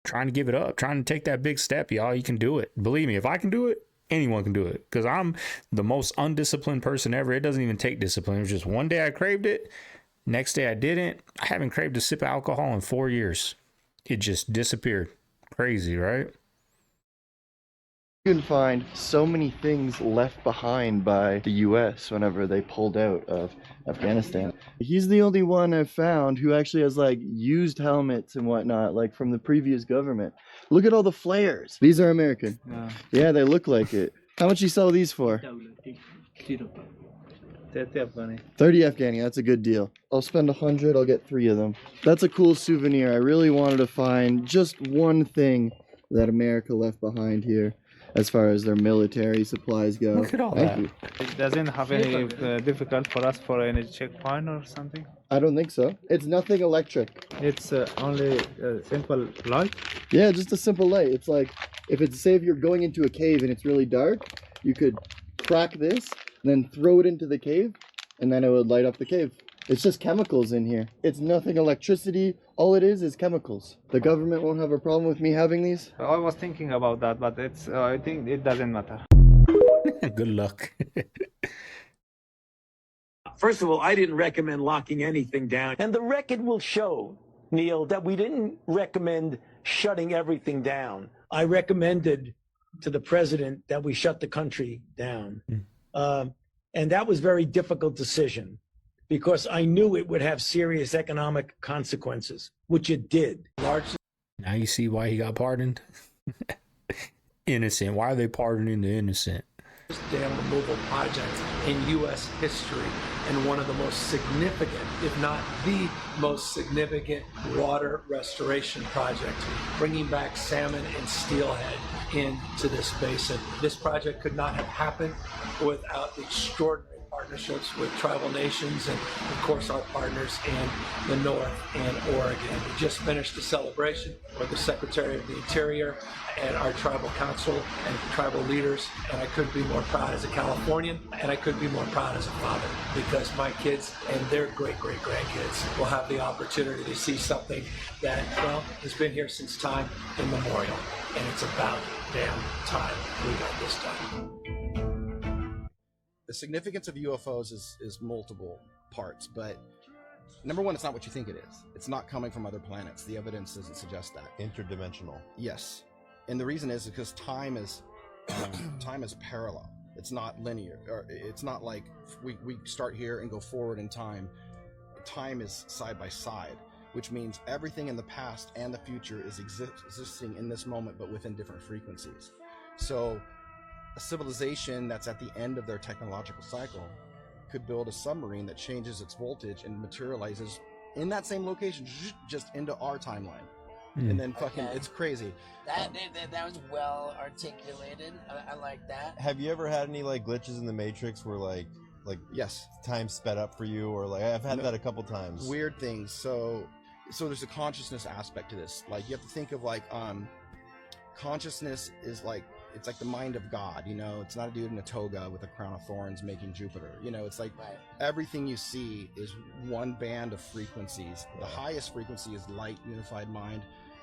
trying to give it up, trying to take that big step, y'all. You can do it. Believe me, if I can do it, anyone can do it, because I'm the most undisciplined person ever. It doesn't even take discipline. It was just one day I craved it, next day I didn't. I haven't craved a sip of alcohol in 4 years. It just disappeared. Crazy, right?
You can find so many things left behind by the US whenever they pulled out of Afghanistan. He's the only one I've found who actually has like used helmets and whatnot, like from the previous government. Look at all the flares. These are American. Yeah, they look like it. How much you sell these for? 30 Afghani, that's a good deal. I'll spend 100, I'll get 3 of them. That's a cool souvenir. I really wanted to find just one thing that America left behind here as far as their military supplies go.
Look at all
Thank you.
It doesn't have any difficult for us for any checkpoint or something?
I don't think so. It's nothing electric.
It's only a simple light?
Yeah, just a simple light. It's like, say if you're going into a cave and it's really dark, you could crack this, and then throw it into the cave, and then it would light up the cave. It's just chemicals in here. It's nothing electricity. All it is chemicals. The government won't have a problem with me having these?
I was thinking about that, but I think it doesn't matter.
Good luck.
First of all, I didn't recommend locking anything down. And the record will show, Neil, that we didn't recommend shutting everything down. I recommended to the president that we shut the country down. And that was a very difficult decision, because I knew it would have serious economic consequences, which it did.
Now you see why he got pardoned? Innocent. Why are they pardoning the innocent?
Dam removal project in U.S. history, and one of the most significant, if not the most significant, water restoration projects, bringing back salmon and steelhead into this basin. This project could not have happened without the extraordinary partnerships with tribal nations and, of course, our partners in the North and Oregon. We just finished a celebration with the Secretary of the Interior and our tribal council and tribal leaders, and I couldn't be more proud as a Californian, and I couldn't be more proud as a father, because my kids and their great-great-grandkids will have the opportunity to see something that, well, has been here since time immemorial, and it's about damn time we got this done.
The significance of UFOs is multiple parts, but number one, it's not what you think it is. It's not coming from other planets. The evidence doesn't suggest that.
Interdimensional.
Yes. And the reason is because time is parallel. It's not linear, or it's not like we start here and go forward in time. Time is side by side, which means everything in the past and the future is existing in this moment, but within different frequencies. So a civilization that's at the end of their technological cycle could build a submarine that changes its voltage and materializes in that same location, just into our timeline. And then fucking, it's crazy.
That was well articulated. I like that.
Have you ever had any like glitches in the Matrix where like
yes,
time sped up for you, or like I've had that a couple times.
Weird things. So there's a consciousness aspect to this. Like you have to think of like consciousness is like, it's like the mind of God, you know. It's not a dude in a toga with a crown of thorns making Jupiter, you know. It's like everything you see is one band of frequencies. The highest frequency is light, unified mind.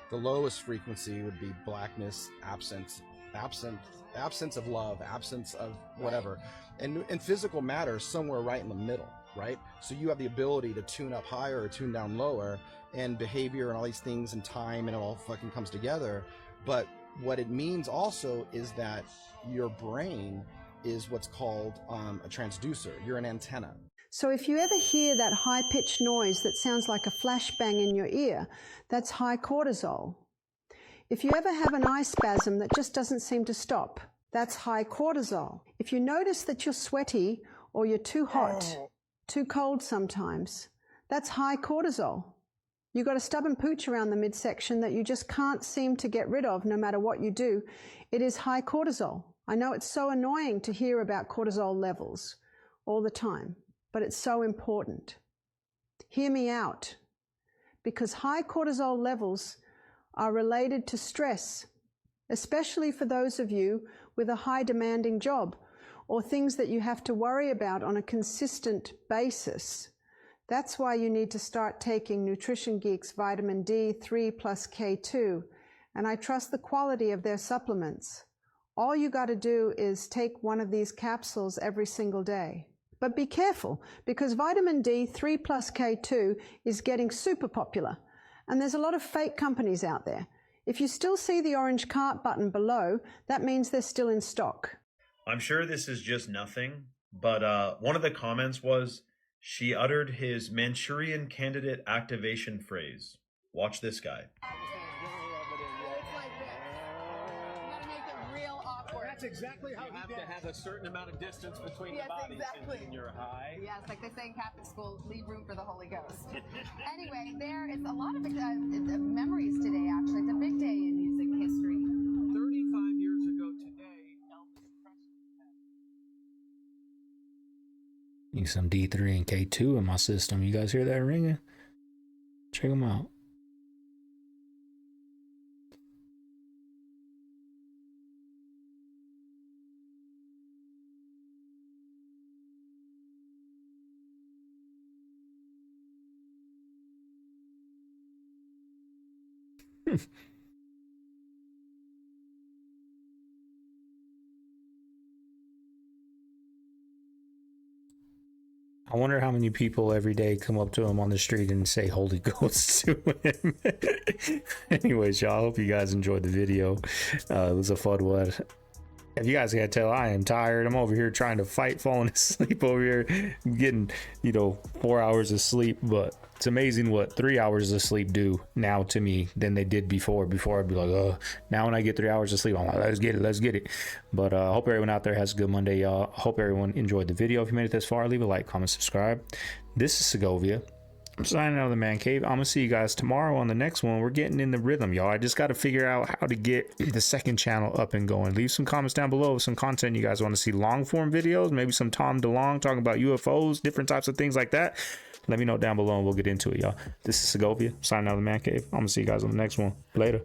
The lowest frequency would be blackness, absence of love, absence of whatever. And physical matter is somewhere right in the middle, right? So you have the ability to tune up higher or tune down lower, and behavior and all these things and time, and it all fucking comes together. But what it means also is that your brain is what's called a transducer. You're an antenna.
So if you ever hear that high-pitched noise that sounds like a flashbang in your ear, that's high cortisol. If you ever have an eye spasm that just doesn't seem to stop, that's high cortisol. If you notice that you're sweaty or you're too hot, too cold sometimes, that's high cortisol. You've got a stubborn pooch around the midsection that you just can't seem to get rid of no matter what you do. It is high cortisol. I know it's so annoying to hear about cortisol levels all the time, but it's so important. Hear me out, because high cortisol levels are related to stress, especially for those of you with a high demanding job or things that you have to worry about on a consistent basis. That's why you need to start taking Nutrition Geek's vitamin D3 plus K2, and I trust the quality of their supplements. All you got to do is take one of these capsules every single day. But be careful, because vitamin D3 plus K2 is getting super popular, and there's a lot of fake companies out there. If you still see the orange cart button below, that means they're still in stock.
I'm sure this is just nothing, but one of the comments was, she uttered his Manchurian Candidate activation phrase. Watch this guy.
That's exactly how you have to have a certain amount of distance between the bodies in your high.
Yes, like they say in Catholic school, leave room for the Holy Ghost. Anyway, there is a lot of memories today, actually. It's a big day in music history.
35 years ago today, Elvis Presley had...
Need some D3 and K2 in my system. You guys hear that ringing? Check them out. I wonder how many people every day come up to him on the street and say Holy Ghost to him. Anyways, y'all, I hope you guys enjoyed the video. It was a fun one. If you guys can't tell, I am tired. I'm over here trying to fight falling asleep over here, getting, 4 hours of sleep. But it's amazing what 3 hours of sleep do now to me than they did before. Before I'd be like, now when I get 3 hours of sleep, I'm like, let's get it. But I hope everyone out there has a good Monday, y'all. Hope everyone enjoyed the video. If you made it this far, leave a like, comment, subscribe. This is Segovia. I'm signing out of the man cave. I'm gonna see you guys tomorrow on the next one. We're getting in the rhythm, y'all. I just got to figure out how to get the second channel up and going. Leave some comments down below with some content you guys want to see. Long form videos, maybe some Tom DeLonge talking about UFOs, different types of things like that. Let me know down below and we'll get into it, y'all. This is Segovia, signing out of the man cave. I'm gonna see you guys on the next one. Later.